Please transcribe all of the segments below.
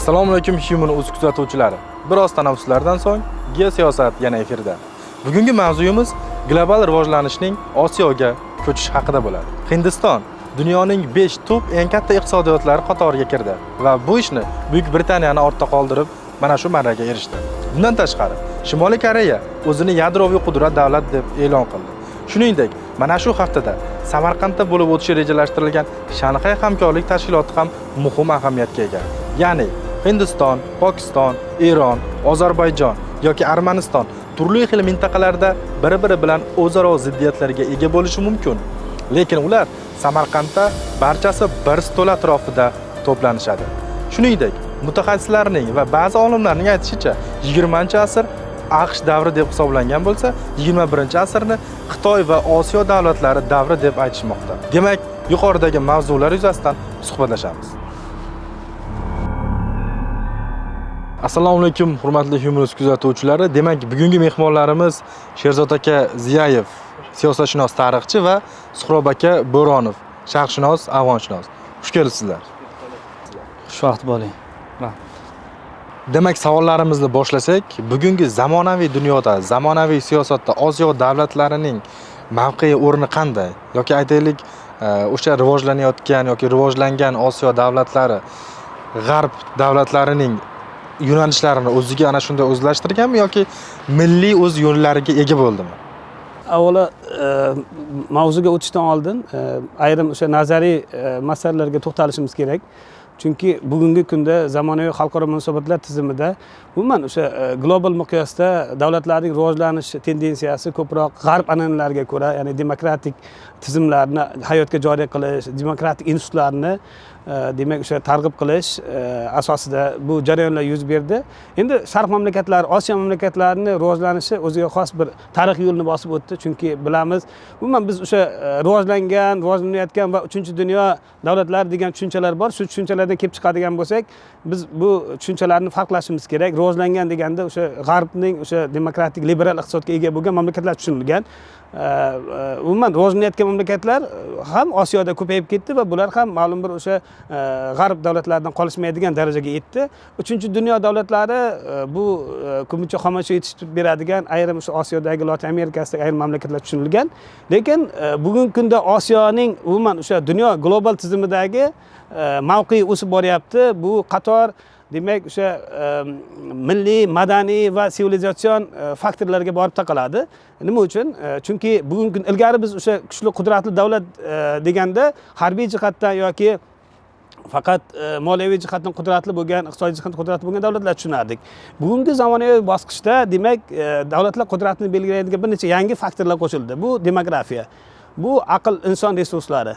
Assalomu alaykum Human.uz kuzatuvchilari. Biroz tanaffuslardan so'ng geosiyosat yana efirda. Bugungi mavzuyimiz global rivojlanishning Osiyoga ko'chishi haqida bo'ladi. Hindiston dunyoning 5 top eng katta iqtisodiyotlari qatoriga kirdi va bu ishni Buyuk Britaniyani ortda qoldirib, mana shu marraga erishdi. Bundan tashqari, Shimoliy Koreya o'zini yadroviy qudrat davlat deb e'lon qildi. Shuningdek, mana shu haftada Samarqandda bo'lib o'tishi rejalashtirilgan Shanxay hamkorlik tashkiloti ham muhim ahamiyatga ega. Ya'ni Hindiston, Pokiston, Eron, Ozarbayjon yoki Armaniston turli xil mintaqalarda bir-biri bilan o'zaro ziddiyatlarga ega bo'lishi mumkin. Lekin ular Samarqandda barchasi bir stol atrofida to'planishadi. Shuningdek, mutaxassislarning va ba'zi olimlarning aytishicha, 20-asr AQSh davri deb hisoblangan bo'lsa, 21-asrni Xitoy va Osiyo davlatlari davri deb aytishmoqda. Demak, yuqoridagi mavzular yuzasidan suhbatlashamiz. Assalomu alaykum, hurmatli Human.uz kuzatuvchilari. Demak, bugungi mehmonlarimiz Sherzod aka Ziyayev, siyosatshunos, tarixchi va Suhrob aka Bo'ronov, sharqshunos, afg'onshunos. Xush kelibsizlar. Xushvaqt bo'ling. Demak, savollarimizni boshlasak, bugungi zamonaviy dunyoda, zamonaviy siyosatda Osiyo davlatlarining mavqei, o'rni qanday? Yoki aytaylik, o'sha rivojlanayotgan yoki rivojlangan Osiyo davlatlari G'arb davlatlarining yo'nalishlarini o'ziga ana shunday o'zlashtirganmi yoki milliy o'z yo'llariga ega bo'ldimi? Avvalo mavzuga o'tishdan oldin ayrim o'sha nazariy masalalarga to'xtalishimiz kerak. Chunki bugungi kunda zamonaviy xalqaro munosabatlar tizimida umuman o'sha global miqyosda davlatlarning rivojlanish tendensiyasi ko'proq g'arb an'analariga ko'ra, ya'ni demokratik tizimlarni hayotga joriy qilish, demokratik institutlarni demak o'sha targ'ib qilish asosida bu jarayonlar yuz berdi. Endi Sharq mamlakatlari, Osiyo mamlakatlarining rivojlanishi o'ziga xos bir tarixiy yo'lni bosib o'tdi. Chunki bilamiz, umuman biz o'sha rivojlanayotgan va 3-dunyo davlatlari degan tushunchalar bor. Shu tushunchalardan kelib chiqadigan bo'lsak, biz bu tushunchalarni farqlashimiz kerak. Rivojlangan deganda o'sha g'arbning o'sha demokratik liberal iqtisodga ega bo'lgan mamlakatlar tushunilgan. Umuman rivojlanayotgan mamlakatlar ham Osiyoda ko'payib ketdi va bular ham ma'lum bir o'sha g'arb davlatlaridan qolishmaydigan darajaga yetdi. 3-dunyo davlatlari bu ko'pincha xomashyo yetishtirib beradigan ayrim o'sha Osiyodagi, Lotin Amerikasidagi ayrim mamlakatlar tushunilgan. Lekin bugungi kunda Osiyoning umuman o'sha dunyo global tizimidagi mavqei o'sib boryapti. Bu qator demak o'sha milliy, madaniy va sivilizatsion faktorlarga borib taqaladi. Nima uchun? Chunki bugungi kun ilgari biz o'sha kuchli qudratli davlat deganda harbiy jihatdan yoki faqat moliyaviy jihatdan qudratli bo'lgan, iqtisodiy jihatdan qudratli bo'lgan davlatlar tushunardik. Bugungi zamonaviy bosqichda demak davlatlar qudratini belgilaydigan bir necha yangi faktorlar qo'shildi. Bu demografiya, bu aql inson resurslari,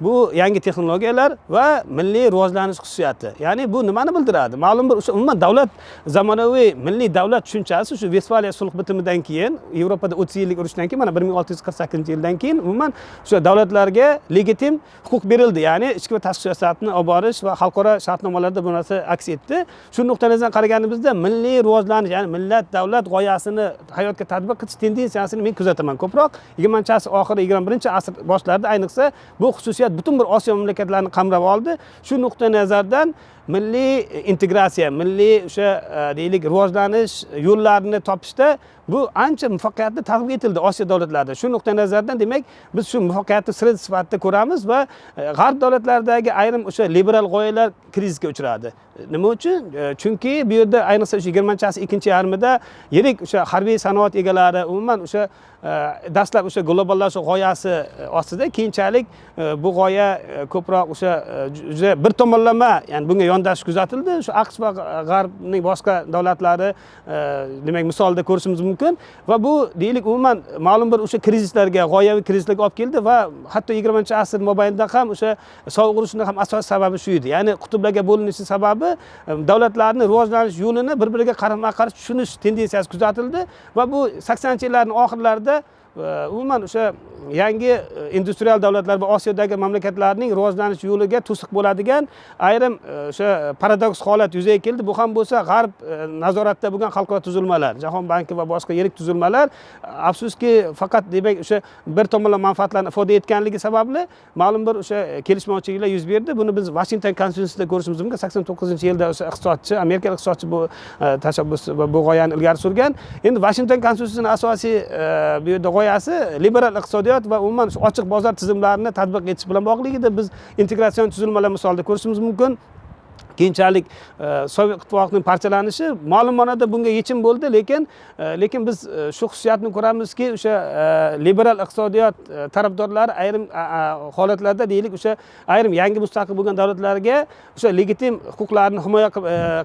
bu yangi texnologiyalar va milliy rivojlanish xususiyati. Ya'ni bu nimani bildiradi? Ma'lum bir o'sha umuman davlat, zamonaviy milliy davlat tushunchasi shu Vestfaliya sulh bitimidan keyin, Yevropada 30 yillik urushdan keyin, mana 1648-yildan keyin umuman o'sha davlatlarga legitim huquq berildi. Ya'ni ichki va tashqi siyosatni olib borish va xalqaro shartnomalarda bu narsa aks etdi. Shu nuqtai nazardan qaraganimizda milliy rivojlanish, ya'ni millat davlat g'oyasini hayotga tatbiq etish tendensiyasini men kuzataman ko'proq. 20-asr oxiri, 21-asr boshlarida ayniqsa bu xususiyat butun bir Osiyo mamlakatlarini qamrab oldi. Shu nuqtai nazardan milliy integratsiya, milliy o'sha deylik rivojlanish yo'llarini topishda bu ancha muvaffaqiyatli tatbiq etildi Osiyo davlatlarida. Shu nuqtai nazardan demak biz shu muvaffaqiyatni siri sifatida ko'ramiz va g'arb davlatlaridagi ayrim o'sha liberal g'oyalar krizisga uchradi. Nima uchun? Chunki bu yerda ayniqsa o'sha 20-asr ikkinchi yarmida yirik o'sha harbiy sanoat egalari umuman o'sha dastlab o'sha globallashuv g'oyasi ostida keyinchalik bu g'oya ko'proq o'sha juda bir tomonlama, ya'ni bunga yondash kuzatildi. Shu AQSh va G'arbning boshqa davlatlari demak misolda ko'rishimiz mumkin va bu deylik umuman ma'lum bir o'sha krizislarga, g'oyaviy krizislarga olib keldi va hatto 20-asr mobaynida ham o'sha sovuq urushning ham asosiy sababi shu edi. Ya'ni qutblarga bo'linishi sababi davlatlarning rivojlanish yo'lini bir-biriga qarama-qarshi tushunish tendensiyasi kuzatildi va bu 80-yillarning oxirlarida umuman o'sha yangi industrial davlatlar va Osiyodagi mamlakatlarning rivojlanish yo'liga to'siq bo'ladigan ayrim o'sha paradoks holat yuzaga keldi. Bu ham bo'lsa G'arb nazoratida bo'lgan xalqaro tuzilmalar, Jahon banki va boshqa yirik tuzilmalar afsuski faqat demak o'sha bir tomonlama manfaatlarni ifoda etganligi sababli ma'lum bir o'sha kelishmovchiliklar yuz berdi. Buni biz Washington konstitutsiyasida ko'rishimiz mumkin. 89-yilda o'sha iqtisodchi, amerikalik iqtisodchi bu tashabbus va bu g'oyani ilgari surgan. Endi Washington konstitutsiyasining asosiy bu yerda g'oyasi liberal iqtisodiyot va umuman ochiq bozor tizimlarini tatbiq etish bilan bog'liqligida biz integratsion tuzilmalar misolida ko'rishimiz mumkin. Keyinchalik Sovet ittifoqining parchalanishi ma'lum ma'noda bunga yechim bo'ldi, lekin biz shu xususiyatni ko'ramizki, o'sha liberal iqtisodiyot tarafdorlari ayrim holatlarda deylik o'sha ayrim yangi mustaqil bo'lgan davlatlarga o'sha legitim huquqlarni himoya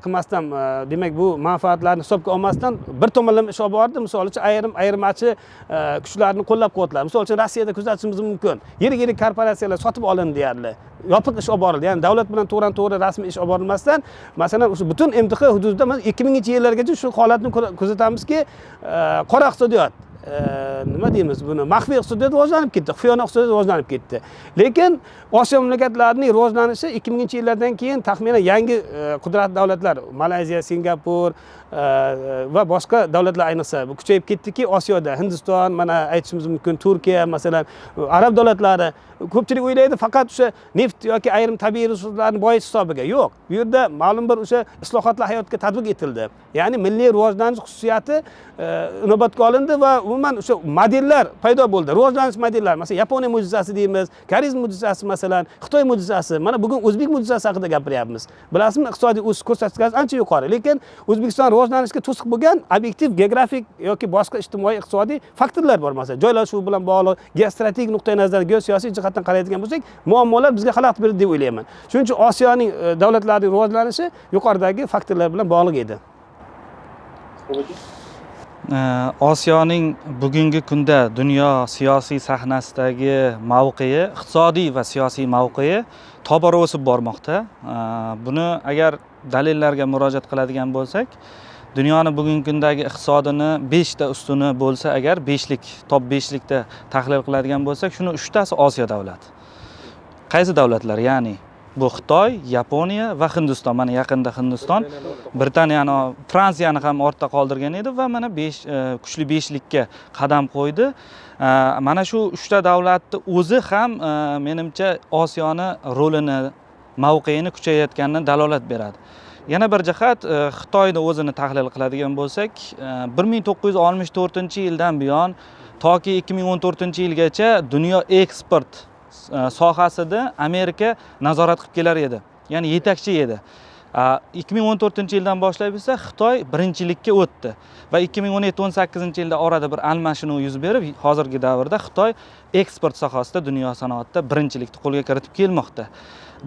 qilmasdan, demak bu manfaatlarni hisobga olmasdan bir tomonlama ish olib bordi. Misol uchun ayirmachi kuchlarni qo'llab-quvvatladi. Misol uchun Rossiyada kuzatishimiz mumkin. Yirik korporatsiyalar sotib olindi deyarli. Yopiq ish olib borildi. Ya'ni davlat bilan to'g'ri rasmiy ish olib borilmasdan, masalan, o'sha butun MTQ hududida 2000-yillargacha shu holatni kuzatamizki, qora iqtisodiyot, nima deymiz buni, maxfiy iqtisodiyot rivojlanib ketdi, xufiyona iqtisodiyot rivojlanib ketdi. Lekin Osiyo mamlakatlarining rivojlanishi 2000-yillardan keyin taxminan yangi qudratli davlatlar, Malayziya, Singapur va boshqa davlatlar ayniqsa kuchayib ketdiki, Osiyoda Hindiston, mana aytishimiz mumkin, Turkiya, masalan, arab davlatlari ko'pchilik o'ylaydi faqat o'sha neft yoki ayrim tabiiy resurslarni boyitish hisobiga. Yo'q. Bu yerda ma'lum bir o'sha islohotlar hayotga tatbiq etildi. Ya'ni milliy rivojlanish xususiyati inobatga olindi va umuman o'sha modellar paydo bo'ldi. Rivojlanish modellar, masalan, Yaponiya mo'jizasi deymiz, Koreys mo'jizasi, masalan, Xitoy mo'jizasi. Mana bugun o'zbek mo'jizasi haqida gapiryapmiz. Bilasizmi, iqtisodiy o'sish ko'rsatkichi ancha yuqori, lekin O'zbekiston rivojlanishga to'siq bo'lgan obyektiv geografik yoki boshqa ijtimoiy iqtisodiy faktorlar bor. Masalan, joylashuv bilan bog'liq, geostrategik nuqtai nazar, geosiyosiy jihatdan qaraydigan bo'lsak, muammolar bizga xalaqit berdi deb o'ylayman. Shuning uchun Osiyoning davlatlarining rivojlanishi yuqoridagi faktorlar bilan bog'liq edi. Osiyoning bugungi kunda dunyo siyosiy sahnasidagi mavqei, iqtisodiy va siyosiy mavqei tobora o'sib bormoqda. Buni agar dalillarga murojaat qiladigan bo'lsak, dunyoni bugungi kundagi iqtisodini 5 ta ustuni bo'lsa agar, top 5likda tahlil qiladigan bo'lsak, shuni 3 tasi Osiyo davlati. Qaysi davlatlar? Ya'ni bu Xitoy, Yaponiya va Hindiston. Mana yaqinda Hindiston Britaniyani, Fransiyani ham ortda qoldirgan edi va mana kuchli 5likka qadam qo'ydi. Mana shu 3 ta davlatning o'zi ham menimcha Osiyoni rolini, mavqeini kuchayayotganidan dalolat beradi. Yana bir jihat, Xitoyni o'zini tahlil qiladigan bo'lsak, 1964-yildan buyon toki 2014-yilgacha dunyo eksport sohasida Amerika nazorat qilib kelar edi. Ya'ni yetakchi edi. 2014-yildan boshlab esa Xitoy birinchilikka o'tdi va 2017-18-yilda orada bir almashinuv yuz berib, hozirgi davrda Xitoy eksport sohasida dunyo sanoatida birinchilikni qo'lga kiritib kelmoqda.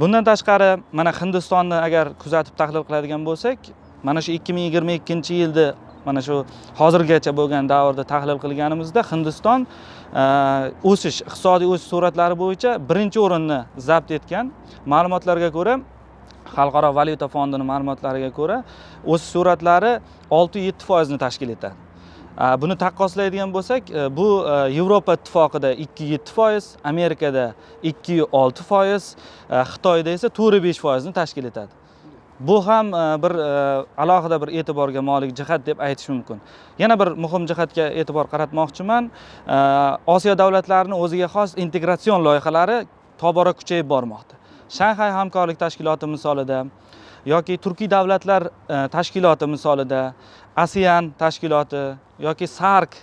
Bundan tashqari, mana Hindistonni agar kuzatib tahlil qiladigan bo'lsak, mana shu 2022-yilda mana shu hozirgacha bo'lgan davrda tahlil qilganimizda Hindiston iqtisodiy o'sish sur'atlari bo'yicha birinchi o'rinni zabt etgan. Ma'lumotlarga ko'ra, Xalqaro valyuta fondining ma'lumotlariga ko'ra, o'sish sur'atlari 6-7% ni tashkil etadi. Buni taqqoslaydigan bo'lsak, bu Yevropa ittifoqida 2-7%, Amerikada 2-6%, Xitoyda esa 4-5% ni tashkil etadi. Bu ham bir alohida bir e'tiborga molik jihat deb aytish mumkin. Yana bir muhim jihatga e'tibor qaratmoqchiman. Osiyo davlatlarining o'ziga xos integratsion loyihalari tobora kuchayib bormoqda. Shanxay hamkorlik tashkiloti misolida yoki Turkiy davlatlar tashkiloti misolida, ASEAN tashkiloti yoki SAARC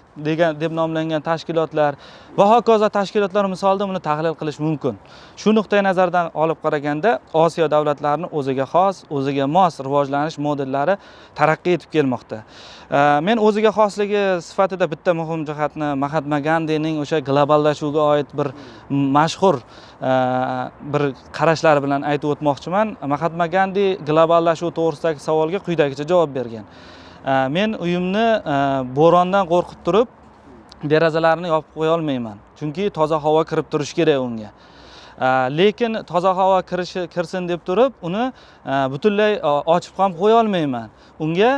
deb nomlangan tashkilotlar va hokazo tashkilotlar misolida buni tahlil qilish mumkin. Shu nuqtai nazardan olib qaraganda Osiyo davlatlarining o'ziga xos, o'ziga mos rivojlanish modellari taraqqiy etib kelmoqda. Men o'ziga xosligi sifatida bitta muhim jihatni Mahatma Gandining o'sha globallashuvga oid bir mashhur bir qarashlari bilan aytib o'tmoqchiman. Mahatma Gandi globallashuv to'g'risidagi savolga quyidagicha javob bergan. Men uyimni bo'rondan qo'rqib turib, derazalarini yopib qo'ya olmayman. Chunki toza havo kirib turish kerak unga. Lekin toza havo kirsin deb turib, uni butunlay ochib ham qo'ya olmayman. Unga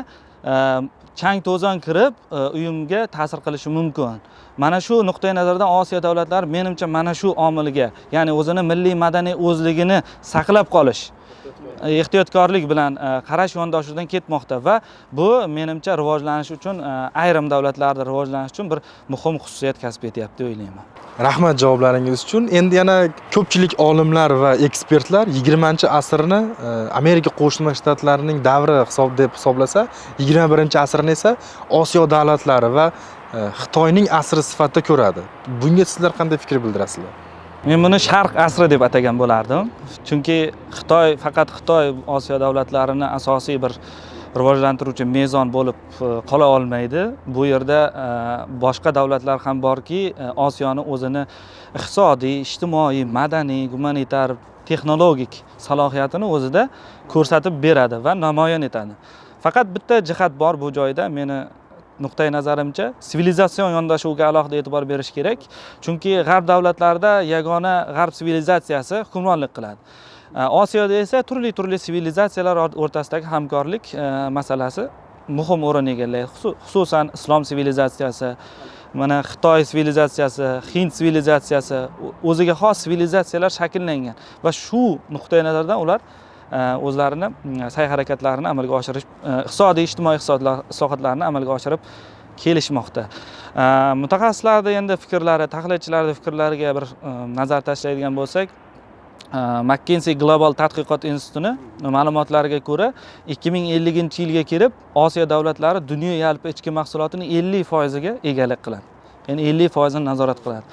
chang to'zon kirib uyimga ta'sir qilishi mumkin. Mana shu nuqtai nazardan Osiyo davlatlari menimcha mana shu omilga, ya'ni o'zini milliy madaniy o'zligini saqlab qolish, ehtiyotkorlik bilan qarash yondoshuvidan ketmoqda va bu menimcha rivojlanish uchun, ayrim davlatlarda rivojlanish uchun bir muhim xususiyat kasb etyapti deb o'ylayman. Rahmat javoblaringiz uchun. Endi yana ko'pchilik olimlar va ekspertlar 20-asrni Amerika Qo'shma Shtatlarining davri deb hisoblasa, 21-asrni esa Osiyo davlatlari va Xitoyning asri sifatida ko'radi. Bunga sizlar qanday fikr bildirasizlar? Men buni Sharq asri deb atagan bo'lardim. Chunki faqat Xitoy Osiyo davlatlarini asosiy bir rivojlantiruvchi mezon bo'lib qola olmaydi. Bu yerda boshqa davlatlar ham borki, Osiyoni o'zini iqtisodiy, ijtimoiy, madaniy, gumanitar, texnologik salohiyatini o'zida ko'rsatib beradi va namoyon etadi. Faqat bitta jihat bor bu joyda, meni nuqtai nazarimcha, sivilizatsion yondashuvga alohida e'tibor berish kerak. Chunki g'arb davlatlarida yagona g'arb sivilizatsiyasi hukmronlik qiladi. Osiyoda esa turli sivilizatsiyalar o'rtasidagi hamkorlik masalasi muhim o'rin egallaydi. Xususan islom sivilizatsiyasi, mana Xitoy sivilizatsiyasi, Hind sivilizatsiyasi, o'ziga xos sivilizatsiyalar shakllangan va shu nuqtai nazardan ular o'zlarini sa'y-harakatlarini amalga oshirish, iqtisodiy, ijtimoiy islohotlarni amalga oshirib kelishmoqda. Mutaxassislarning endi fikrlari, tahlilchilarning fikrlariga bir nazar tashlaydigan bo'lsak, McKinsey Global tadqiqot instituti ma'lumotlariga ko'ra 2050-yilga kelib Osiyo davlatlari dunyo yalpi ichki mahsulotining 50%ga egalik qiladi. Ya'ni 50% nazorat qiladi.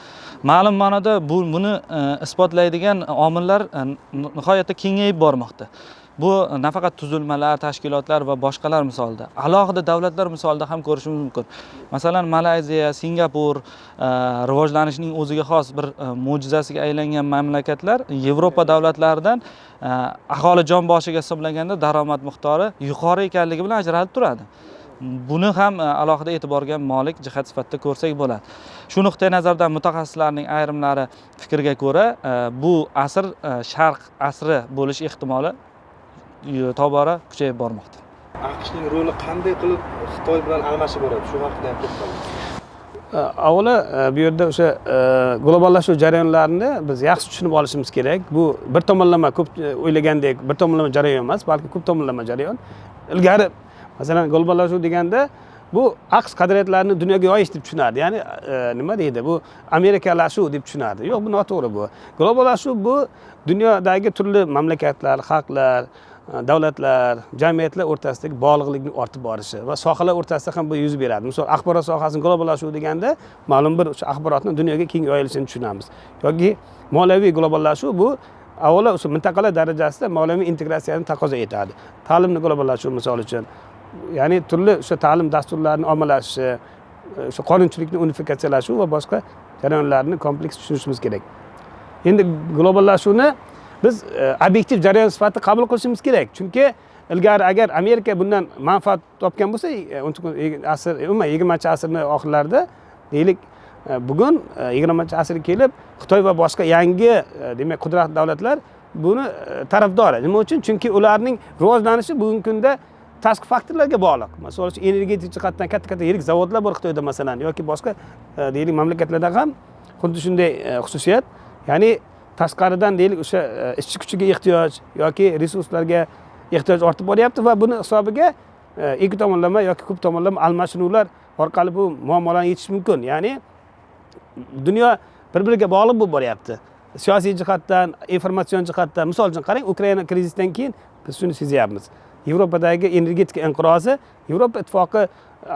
Ma'lum ma'noda buni isbotlaydigan omillar nihoyatda kengayib bormoqda. Bu nafaqat tuzilmalar, tashkilotlar va boshqalar misolida, alohida davlatlar misolida ham ko'rishimiz mumkin. Masalan, Malayziya, Singapur rivojlanishning o'ziga xos bir mo'jizasiga aylangan mamlakatlar Yevropa davlatlaridan aholi jon boshiga hisoblaganda daromad miqdori yuqori ekanligi bilan ajralib turadi. Buni ham alohida e'tiborga molik jihat sifatida ko'rsak bo'ladi. Shu nuqtai nazardan mutaxassislarning ayrimlari fikrga ko'ra, bu asr Sharq asri bo'lish ehtimoli tobora kuchayib bormoqda. AQShning roli qanday qilib Xitoy bilan almashib boradi? Shu haqida ham to'xtalamiz. Avvalo bu yerda o'sha globallashuv jarayonlarini biz yaxshi tushunib olishimiz kerak. Bu bir tomonlama ko'p o'ylagandek bir tomonlama jarayon emas, balki ko'p tomonlama jarayon. Ilgari masalan globallashuv deganda bu AQSh qadriyatlarini dunyoga yoyish deb tushunardi. Ya'ni nima deydi? Bu Amerikalashuv deb tushunardi. Yo'q, bu noto'g'ri bu. Globallashuv bu dunyodagi turli mamlakatlar, xalqlar, davlatlar, jamiyatlar o'rtasidagi bog'liqlikning ortib borishi va sohalar o'rtasida ham bu yuz beradi. Misol, axborot sohasini globallashuv deganda ma'lum bir o'sha axborotning dunyoga keng yoyilishini tushunamiz. Yoki moliyaviy globallashuv bu avvalo o'sha mintaqalar darajasida moliyaviy integratsiyani taqozo etadi. Ta'limni globallashuv misol uchun, ya'ni turli o'sha ta'lim dasturlarining ommalashishi, o'sha qonunchilikning unifikatsiyalashuvi va boshqa jarayonlarni kompleks tushunishimiz kerak. Endi globallashuvni biz obyektiv jarayon sifatida qabul qilishimiz kerak. Chunki ilgari agar Amerika bundan manfaat topgan bo'lsa, 20-asrning oxirlarida deylik, bugun 20-asrga kelib Xitoy va boshqa yangi demak qudratli davlatlar buni tarafdori. Nima uchun? Chunki ularning rivojlanishi bugungi kunda tashqi faktorlarga bog'liq. Masalan, energetik jihatdan katta yirik zavodlar bor Xitoyda masalan, yoki boshqa deylik mamlakatlarda ham xuddi shunday xususiyat, ya'ni tashqaridan deylik o'sha ishchi kuchiga ehtiyoj yoki resurslarga ehtiyoj ortib boryapti va buni hisobiga ikki tomonlama yoki ko'p tomonlama almashinuvlar orqali bu muammolarni yechish mumkin. Ya'ni dunyo bir-biriga bog'liq bo'lib boryapti. Siyosiy jihatdan, informatsion jihatdan, misol uchun qarang, Ukraina krizisidan keyin biz shuni sezyapmiz. Yevropadagi energetika inqirozi Yevropa ittifoqi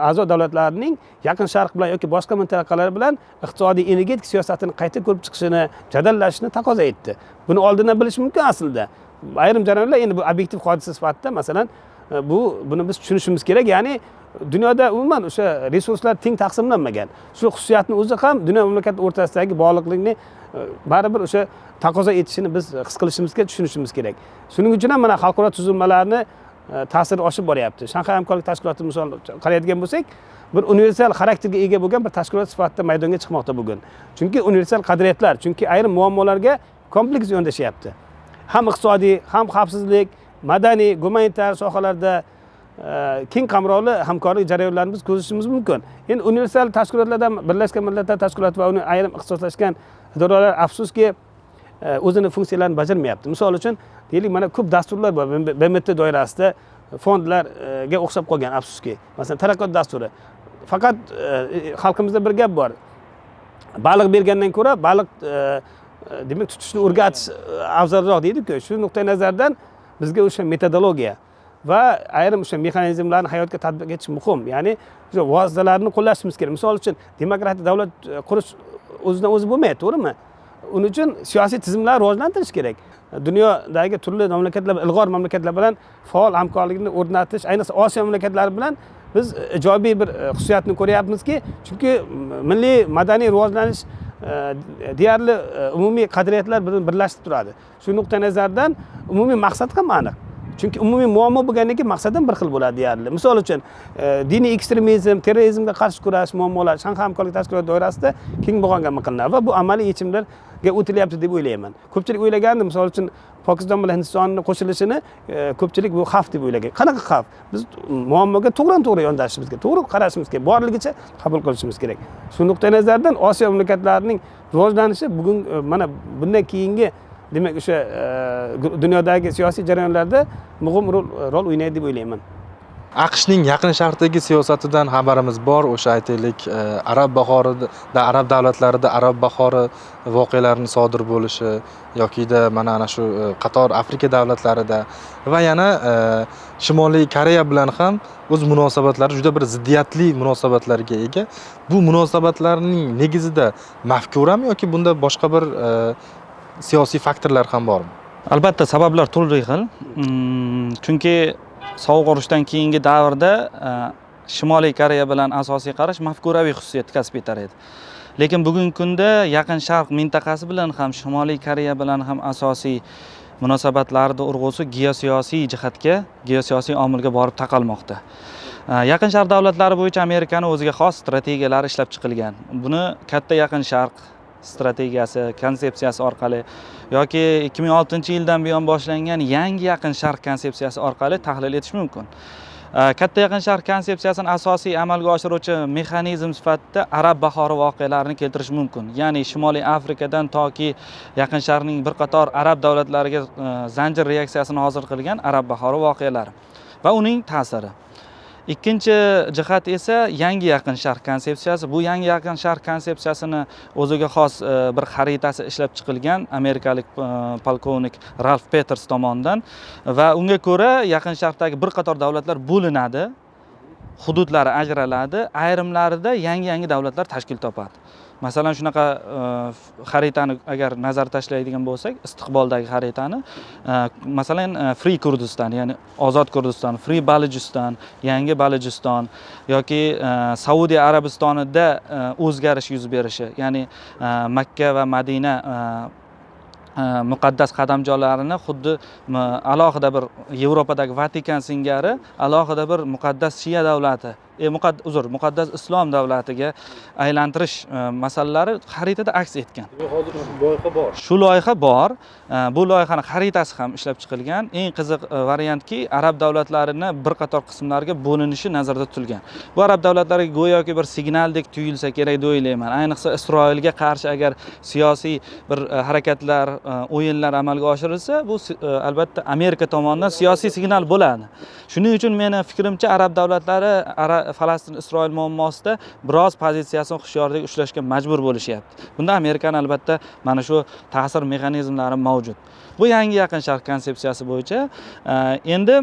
a'zo davlatlarining Yaqin Sharq bilan yoki boshqa mintaqalar bilan iqtisodiy energetik siyosatini qayta ko'rib chiqishini, jadallashishini taqozo etdi. Buni oldindan bilish mumkin aslida. Ayrim jarayonlar endi bu obyektiv hodisa sifatida masalan buni biz tushunishimiz kerak. Ya'ni dunyoda umuman o'sha resurslar teng taqsimlanmagan. Shu xususiyatni o'zi ham dunyo mamlakatlar o'rtasidagi bog'liqlikni baribir o'sha taqozo etishini biz his qilishimiz kerak, tushunishimiz kerak. Shuning uchun ham mana xalqaro tuzilmalarni ta'siri oshib boryapti. Shanxay hamkorlik tashkiloti misol qaraydigan bo'lsak, bir universal xarakterga ega bo'lgan bir tashkilot sifatida maydonga chiqmoqda bugun. Chunki universal qadriyatlar, chunki ayrim muammolarga kompleks yondashyapti. Ham iqtisodiy, ham xavfsizlik, madaniy, gumanitar sohalarda keng qamrovli hamkorlik jarayonlarini biz ko'rishimiz mumkin. Endi universal tashkilotlardan Birlashgan Millatlar Tashkiloti va uning ayrim ixtisoslashgan idoralar afsuski o'zini funksiyalarini bajarmayapti. Misol uchun, deylik, mana ko'p dasturlar bor BMT doirasida fondlarga o'xshab qolgan, afsuski. Masalan, taraqqiyot dasturi. Faqat xalqimizda bir gap bor. Baliq bergandan ko'ra baliq demak tutishni o'rgatish afzalroq deydi-ku. Shu nuqtai nazardan bizga o'sha metodologiya va ayrim o'sha mexanizmlarni hayotga tatbiq etish muhim. Ya'ni o'sha vositalarni qo'llashimiz kerak. Misol uchun, demokratik davlat qurish o'zidan o'zi bo'lmaydi, to'g'rimi? Uning uchun siyosiy tizimlarni rivojlantirish kerak. Dunyodagi turli mamlakatlar, ilg'or mamlakatlar bilan faol hamkorlikni o'rnatish, ayniqsa Osiyo mamlakatlari bilan biz ijobiy bir xususiyatni ko'ryapmizki, chunki milliy madaniy rivojlanish deyarli umumiy qadriyatlar bilan birlashib turadi. Shu nuqtai nazardan umumiy maqsad ham aniq. Chunki umumiy muammo bo'lgandan keyin maqsad ham bir xil bo'ladi deyarli. Misol uchun, diniy ekstremizm, terrorizmga qarshi kurash muammolar Shanxay hamkorlik tashkiloti doirasida keng muhokama qilinadi va bu amaliy yechimlarga o'tilyapti deb o'ylayman. Ko'pchilik o'ylagandi, misol uchun, Pokiston bilan Hindistonning qo'shilishini ko'pchilik bu xavf deb o'ylagan. Qanaqa xavf? Biz muammoga to'g'ri yondashishimiz kerak, to'g'ri qarashimiz kerak, borligicha qabul qilishimiz kerak. Shu nuqtai nazardan Osiyo mamlakatlarining rivojlanishi bugun mana bundan keyingi demak o'sha dunyodagi siyosiy jarayonlarda muhim rol o'ynaydi deb o'ylayman. AQShning Yaqin Sharqdagi siyosatidan xabarimiz bor. O'sha aytaylik, Arab bahorida, Arab davlatlarida Arab bahori voqealarining sodir bo'lishi yokida mana ana shu qator Afrika davlatlarida va yana Shimoliy Koreya bilan ham o'z munosabatlari juda bir ziddiyatli munosabatlarga ega. Bu munosabatlarning negizida mafkurami yoki bunda boshqa bir siyosiy faktorlar ham bormi? Albatta, sabablar turli xil. Chunki Sovuq urushdan keyingi davrda Shimoliy Koreya bilan asosiy qarash mafkuraviy xususiyat kasb etar edi. Lekin bugungi kunda Yaqin Sharq mintaqasi bilan ham Shimoliy Koreya bilan ham asosiy munosabatlarda urg'usi geosiyosiy jihatga, geosiyosiy omilga borib taqalmoqda. Yaqin Sharq davlatlari bo'yicha Amerikaning o'ziga xos strategiyalari ishlab chiqilgan. Buni katta Yaqin Sharq strategiyasi, konsepsiyasi orqali yoki 2006-yildan buyon boshlangan yangi Yaqin Sharq konsepsiyasi orqali tahlil etish mumkin. Katta Yaqin Sharq konsepsiyasini asosiy amalga oshiruvchi mexanizm sifatida Arab bahori voqealarini keltirish mumkin. Ya'ni Shimoliy Afrikadan toki Yaqin Sharqning bir qator arab davlatlariga zanjir reaksiyasini hozir qilgan Arab bahori voqealari va uning ta'siri. Ikkinchi jihat esa yangi Yaqin Sharq konsepsiyasi. Bu yangi Yaqin Sharq konsepsiyasini o'ziga xos bir xaritasi ishlab chiqilgan amerikalik polkovnik Ralph Peters tomonidan va unga ko'ra Yaqin Sharqdagi bir qator davlatlar bo'linadi, hududlari ajraladi, ayrimlarida yangi davlatlar tashkil topadi. Masalan, shunaqa xaritani agar nazar tashlaydigan bo'lsak, istiqboldagi xaritani, masalan, Free Kurdiston, ya'ni ozod Kurdiston, Free Balujiston, yangi Balujiston yoki Saudiya Arabistonida o'zgarish yuz berishi, ya'ni Makka va Madina muqaddas qadamjolarini xuddi alohida bir Yevropadagi Vatikan singari alohida bir muqaddas Shiya davlati, muqaddas islom davlatiga aylantirish masalalari xaritada aks etgan. Hozir loyiha bor. Shu loyiha bor. Bu loyihaning xaritasi ham ishlab chiqilgan. Eng qiziq variantki, arab davlatlarini bir qator qismlarga bo'linishi nazarda tutilgan. Bu arab davlatlariga go'yoki bir signaldek tuyulsa kerak deb o'ylayman. Ayniqsa Isroilga qarshi agar siyosiy bir harakatlar, o'yinlar amalga oshirilsa, bu albatta Amerika tomonidan siyosiy signal bo'ladi. Shuning uchun meni fikrimcha arab davlatlari Falastin Isroil muammosida biroz pozitsiyasini hushyorlik ushlashga majbur bo'lishyapti. Bunda Amerikaning albatta mana shu ta'sir mexanizmlari mavjud. Bu yangi Yaqin Sharq konsepsiyasi bo'yicha endi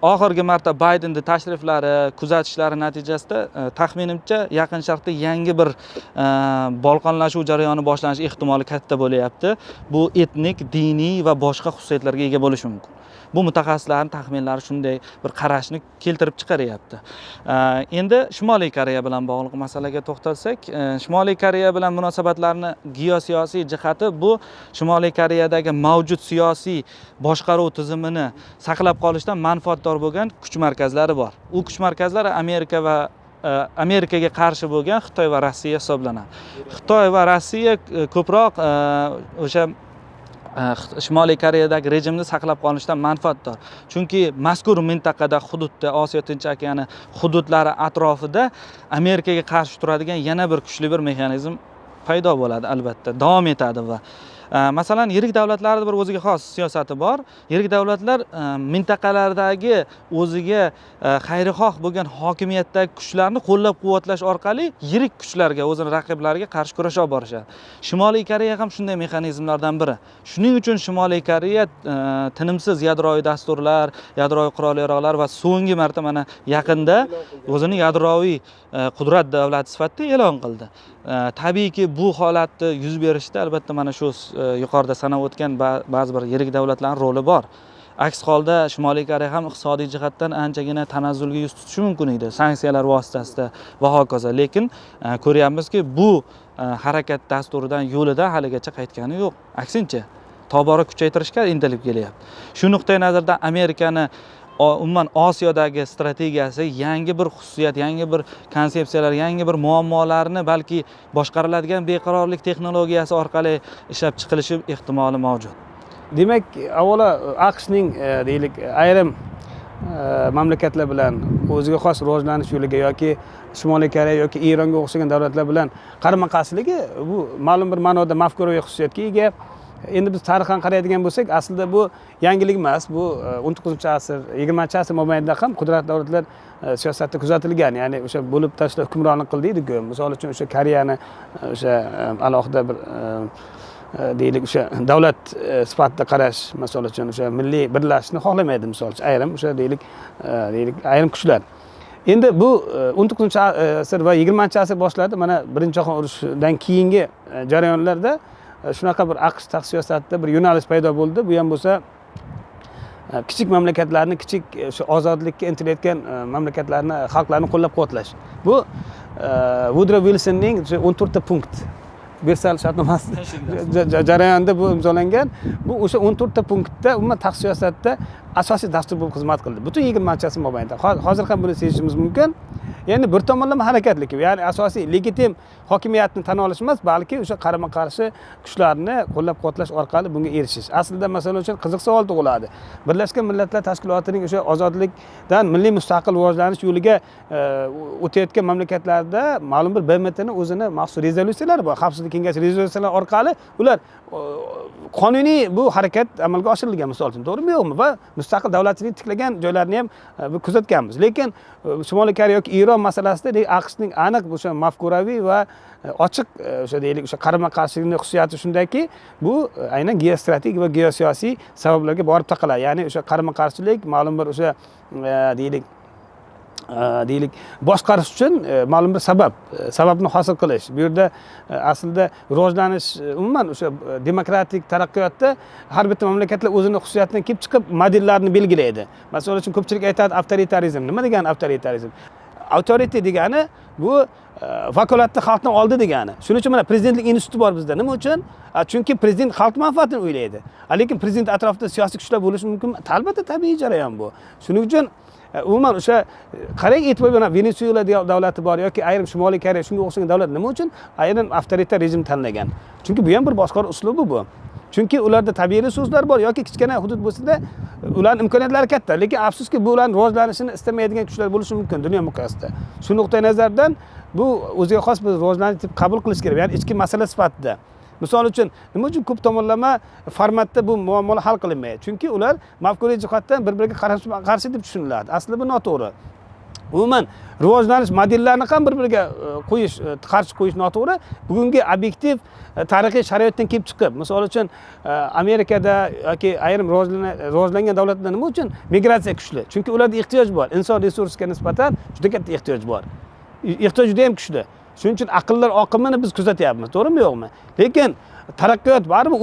oxirgi marta Baydenning tashriflari, kuzatishlari natijasida taxminimcha Yaqin Sharqda yangi bir bolqonlashuv jarayoni boshlanish ehtimoli katta bo'layapti. Bu etnik, diniy va boshqa xususiyatlarga ega bo'lishi mumkin. Bu mutaxassislarning taxminlari shunday bir qarashni keltirib chiqaryapti. Endi Shimoliy Koreya bilan bog'liq masalaga to'xtalsak, Shimoliy Koreya bilan munosabatlarni geosiyosiy jihati bu Shimoliy Koreyadagi mavjud siyosiy boshqaruv tizimini saqlab qolishdan manfaatdor bo'lgan kuch markazlari bor. U kuch markazlari Amerikaga qarshi bo'lgan Xitoy va Rossiya hisoblanadi. Xitoy va Rossiya ko'proq o'sha Shimoliy Koreyadagi rejimni saqlab qolishdan manfaatdor. Chunki mazkur mintaqada hududda Osiyo Tinch okeani hududlari atrofida Amerikaga qarshi turadigan yana bir kuchli bir mexanizm paydo bo'ladi, albatta davom etadi va masalan yirik davlatlarda bir o'ziga xos siyosati bor. Yirik davlatlar mintaqalardagi o'ziga xayrixoh bo'lgan hokimiyatdagi kuchlarni qo'llab-quvvatlash orqali yirik kuchlarga, o'zini raqiblariga qarshi kurasha olib borishadi. Shimoliy Koreya ham shunday mexanizmlardan biri. Shuning uchun Shimoliy Koreya tinimsiz yadroviy dasturlar, yadroviy qurol-yarog'lar va so'nggi marta mana yaqinda o'zini yadroviy qudrat davlati sifatida e'lon qildi. Tabiiyki bu holatni yuz berishda albatta mana shu yuqorida sanab o'tgan ba'zi bir yirik davlatlarning roli bor. Aks holda Shimoliy Koreya ham iqtisodiy jihatdan anchagina tanazzulga yuz tutishi mumkin edi, sanksiyalar vositasida va hokazo. Lekin ko'ryapmizki, bu harakat dasturidan, yo'lidan haligacha qaytgani yo'q. Aksincha, tobora kuchaytirishga intilib kelyapti. Shu nuqtai nazardan Amerikani umuman Osiyodagi strategiyasi yangi bir xususiyat, yangi bir konsepsiyalar, yangi bir muammolarni balki boshqariladigan beqarorlik texnologiyasi orqali ishlab chiqilishi ehtimoli mavjud. Demak, avvalo AQShning deylik ayrim mamlakatlar bilan o'ziga xos rivojlanish yo'liga yoki Shimoliy Koreya yoki Eronga o'xshagan davlatlar bilan qarama-qarshiligi bu ma'lum bir ma'noda mafkuraviy xususiyatga ega. Endi biz tarixdan qaraydigan bo'lsak, aslida bu yangilik emas. Bu 19-asr, 20-asr mobaynida ham qudratli davlatlar siyosatda kuzatilgan. Ya'ni o'sha bo'lib tashlab hukmronlik qildi-ku. Misol uchun o'sha Koreyani o'sha alohida bir deylik o'sha davlat sifatida qarash, misol uchun o'sha milliy birlashishni xohlamaydi, misol uchun ayrim o'sha deylik ayrim kuchlar. Endi bu 19-asr va 20-asr boshlarida mana Birinchi jahon urushidan keyingi jarayonlarda shunaqa bir AQSh tashqi siyosatida bir yo'nalish paydo bo'ldi. Bu ham bo'lsa kichik mamlakatlarni, kichik o'sha ozodlikka intilayotgan mamlakatlarni, xalqlarni qo'llab-quvvatlash. Bu Woodrow Wilsonning 14 ta punkt Versal shartnomasi jarayonida bu imzolangan. Bu o'sha 14 ta punktda umuman tashqi siyosatda asosiy dastur bo'lib xizmat qildi. Butun 20-asr mobaynida. Hozir ham buni sezishimiz mumkin. Ya'ni bir tomonlama harakatlik, ya'ni asosiy legitim hokimiyatni tan olish emas, balki o'sha qarama-qarshi kuchlarni qo'llab-quvvatlash orqali bunga erishish. Aslida masalan uchun qiziq savol tug'iladi. Birlashgan Millatlar Tashkilotining o'sha ozodlikdan milliy mustaqil rivojlanish yo'liga o'tayotgan mamlakatlarda ma'lum bir BMTning o'zini maxsus rezolyutsiyalari bor. Xavfsizlik kengashi rezolyutsiyalari orqali ular qonuniy bu harakat amalga oshirilgan, misol uchun, to'g'rimi yo'qmi? Va mustaqil davlatchilik tiklagan joylarni ham kuzatganmiz. Lekin Shimoliy Koreya yoki Eron masalasida AQShning aniq o'sha mafkuraviy va ochiq o'sha deylik o'sha qarama-qarshilikning xususiyati shundaki, bu aynan geostrategik va geosiyosiy sabablarga borib taqaladi. Ya'ni o'sha qarama-qarshilik ma'lum bir o'sha deylik boshqarish uchun ma'lum bir sababni hosil qilish. Bu yerda aslida rivojlanish umuman o'sha demokratik taraqqiyotda har bitta mamlakatlar o'zining xususiyatidan kelib chiqib modellarni belgilaydi. Masalan uchun ko'pchilik aytadi avtoritarizm. Nima degani avtoritarizm? Autorite degani bu vakolatni xalqdan oldi degani. Shuning uchun mana prezidentlik instituti bor bizda. Nima uchun? Chunki prezident xalq manfaatini o'ylaydi. Lekin prezident atrofida siyosiy kuchlar bo'lishi mumkin. Albatta tabiiy jarayon bu. Shuning uchun umuman o'sha qarang, e'tibor bering, Venesuela davlati bor yoki ayrim Shimoliy Koreya shunga o'xshagan davlat nima uchun aynan avtoritar rejim tanlagan? Chunki bu ham bir boshqaruv uslubi bu. Chunki ularda tabiiy resurslar bor yoki kichkina hudud bo'lsa-da, ularning imkoniyatlari katta, lekin afsuski bu ularning rivojlanishini istamaydigan kuchlar bo'lishi mumkin dunyo miqyosida. Shu nuqtai nazardan bu o'ziga xos bir rivojlanish deb qabul qilish kerak, ya'ni ichki masala sifatida. Misol uchun nima uchun ko'p tomonlama formatda bu muammolar hal qilinmaydi? Chunki ular mafkuriy jihatdan bir-biriga qarshi deb tushuniladi. Aslida bu noto'g'ri. Umuman rivojlanish modellarini ham bir-biriga qarshi qo'yish noto'g'ri. Bugungi obyektiv tarixiy sharoitdan kelib chiqib, misol uchun Amerikada yoki ayrim rivojlangan davlatlarda nima uchun migratsiya kuchli? Chunki ularda ehtiyoj bor. Inson resursiga nisbatan juda katta ehtiyoj bor. Ehtiyoj juda ham kuchli. Shuning uchun aqllar oqimini biz kuzatyapmiz, to'g'rimi yo'qmi? Lekin taraqqiyot baribir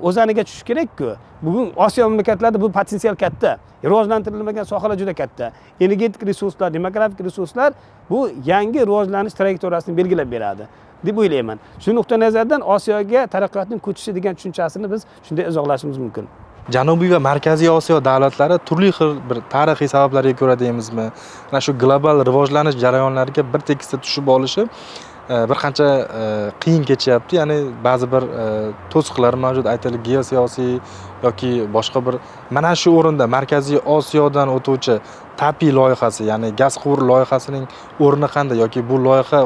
o'zaniga tushishi kerak-ku. Bugun Osiyo mamlakatlarida bu potensial katta. Rivojlantirilmagan sohalar juda katta. Energetik resurslar, demografik resurslar bu yangi rivojlanish trayektoriyasini belgilab beradi deb o'ylayman. Shu nuqtai nazardan Osiyoga taraqqiyotning ko'chishi degan tushunchasini biz shunday izohlashimiz mumkin. Janubiy va Markaziy Osiyo davlatlari turli xil bir tarixiy sabablarga ko'ra deymizmi, mana shu global rivojlanish jarayonlariga bir tekisda tushib olishi bir qancha qiyin kechyapti. Ya'ni ba'zi bir to'siqlar mavjud, aytaylik geosiyosiy yoki boshqa bir mana shu o'rinda Markaziy Osiyodan o'tuvchi TAPI loyihasi, ya'ni gaz quvur loyihasining o'rni qanday yoki bu loyiha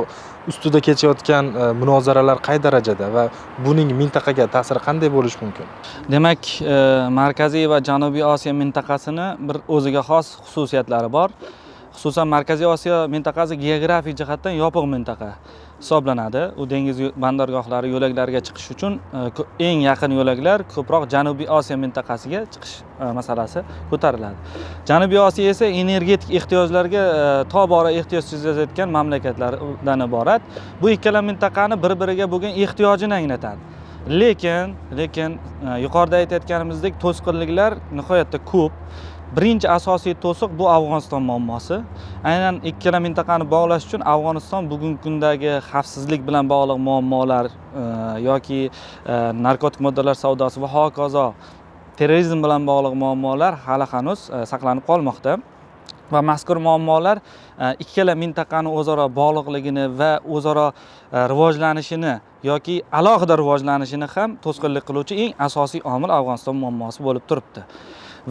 ustida kechayotgan munozaralar qay darajada va buning mintaqaga ta'siri qanday bo'lishi mumkin? Demak, Markaziy va Janubiy Osiyo mintaqasini bir o'ziga xos xususiyatlari bor. Xususan Markaziy Osiyo mintaqasi geografik jihatdan yopiq mintaqa hisoblanadi. U dengiz bandargohlari yo'laklariga chiqish uchun eng yaqin yo'laklar ko'proq Janubiy Osiyo mintaqasiga chiqish masalasi ko'tariladi. Janubiy Osiyo esa energetik ehtiyojlarga tobora ehtiyoj sezayotgan mamlakatlardan iborat. Bu ikkala mintaqani bir-biriga bo'lgan ehtiyojini anglatadi. Lekin yuqorida aytayotganimizdek to'sqinliklar nihoyatda ko'p. Birinchi asosiy to'siq bu Afg'oniston muammosi. Aynan ikkala mintaqani bog'lash uchun Afg'oniston bugungi kundagi xavfsizlik bilan bog'liq muammolar yoki narkotik moddalar savdosi va hokazo terrorizm bilan bog'liq muammolar hali hanuz saqlanib qolmoqda. Va mazkur muammolar ikkala mintaqani o'zaro bog'liqligini va o'zaro rivojlanishini yoki alohida rivojlanishini ham to'sqinlik qiluvchi eng asosiy omil Afg'oniston muammosi bo'lib turibdi.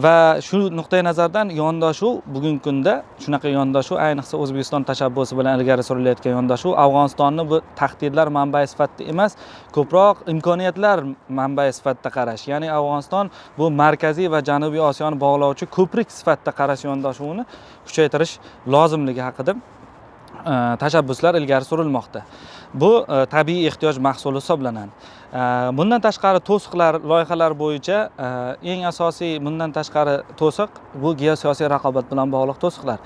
Va shu nuqtai nazardan yondashuv bugungi kunda shunaqa yondashuv, ayniqsa O'zbekiston tashabbusi bilan ilgari surilayotgan yondashuv Afg'onistonni bu tahdidlar manbai sifatida emas, ko'proq imkoniyatlar manbai sifatida qarash. Ya'ni Afg'oniston bu Markaziy va Janubiy Osiyoni bog'lovchi ko'prik sifatida qarash yondashuvini kuchaytirish lozimligi haqida tashabbuslar ilgari surilmoqda. Bu tabiiy ehtiyoj mahsuli hisoblanadi. Bundan tashqari to'siqlar loyihalar bo'yicha eng asosiy bundan tashqari to'siq bu geosiyosiy raqobat bilan bog'liq to'siqlar.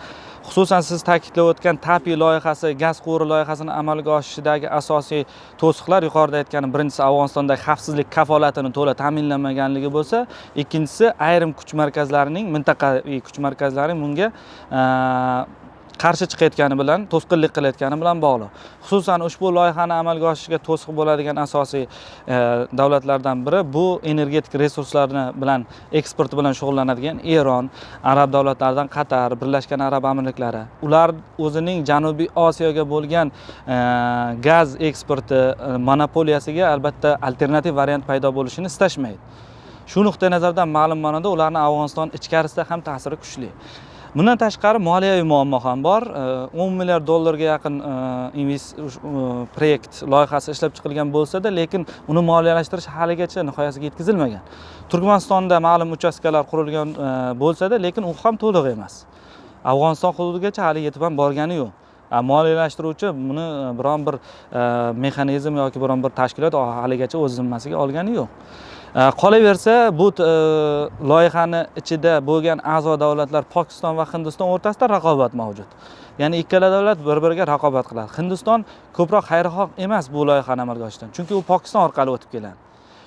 Xususan siz ta'kidlab o'tgan TAPI loyihasi, gaz quvuri loyihasini amalga oshishidagi asosiy to'siqlar yuqorida aytganim birinchisi Afg'onistondagi xavfsizlik kafolatini to'la ta'minlanmaganligi bo'lsa, ikkinchisi ayrim kuch markazlarining mintaqaviy kuch markazlarining bunga qarshi chiqayotgani bilan, to'sqinlik qilayotgani bilan bog'liq. Xususan ushbu loyihani amalga oshishiga to'siq bo'ladigan asosiy davlatlardan biri bu energetik resurslarni bilan eksporti bilan shug'ullanadigan Eron, arab davlatlaridan Qatar, Birlashgan Arab Amirliklari. Ular o'zining Janubiy Osiyoga bo'lgan gaz eksporti monopoliyasiga albatta alternativ variant paydo bo'lishini istashmaydi. Shu nuqtai nazardan ma'lum ma'noda ularning Afg'oniston ichkarisida ham ta'siri kuchli. Bundan tashqari moliyaviy muammo ham bor. 10 milliard dollarga yaqin proyekt loyihasi ishlab chiqilgan bo'lsa-da, lekin uni moliyalashtirish haligacha nihoyasiga yetkazilmagan. Turkmanistonda ma'lum uchastkalar qurilgan bo'lsa-da, lekin u ham to'liq emas. Afg'oniston hududigacha hali yetib ham borgani yo'q. Moliyalashtiruvchi buni biron bir mexanizm yoki biron bir tashkilot haligacha o'z zimmasiga olgani yo'q. Qolaversa, bu loyihani ichida bo'lgan a'zo davlatlar Pokiston va Hindiston o'rtasida raqobat mavjud. Ya'ni ikkala davlat bir-biriga raqobat qiladi. Hindiston ko'proq xayrixoh emas bu loyihani amalga oshirishdan, chunki u Pokiston orqali o'tib keladi.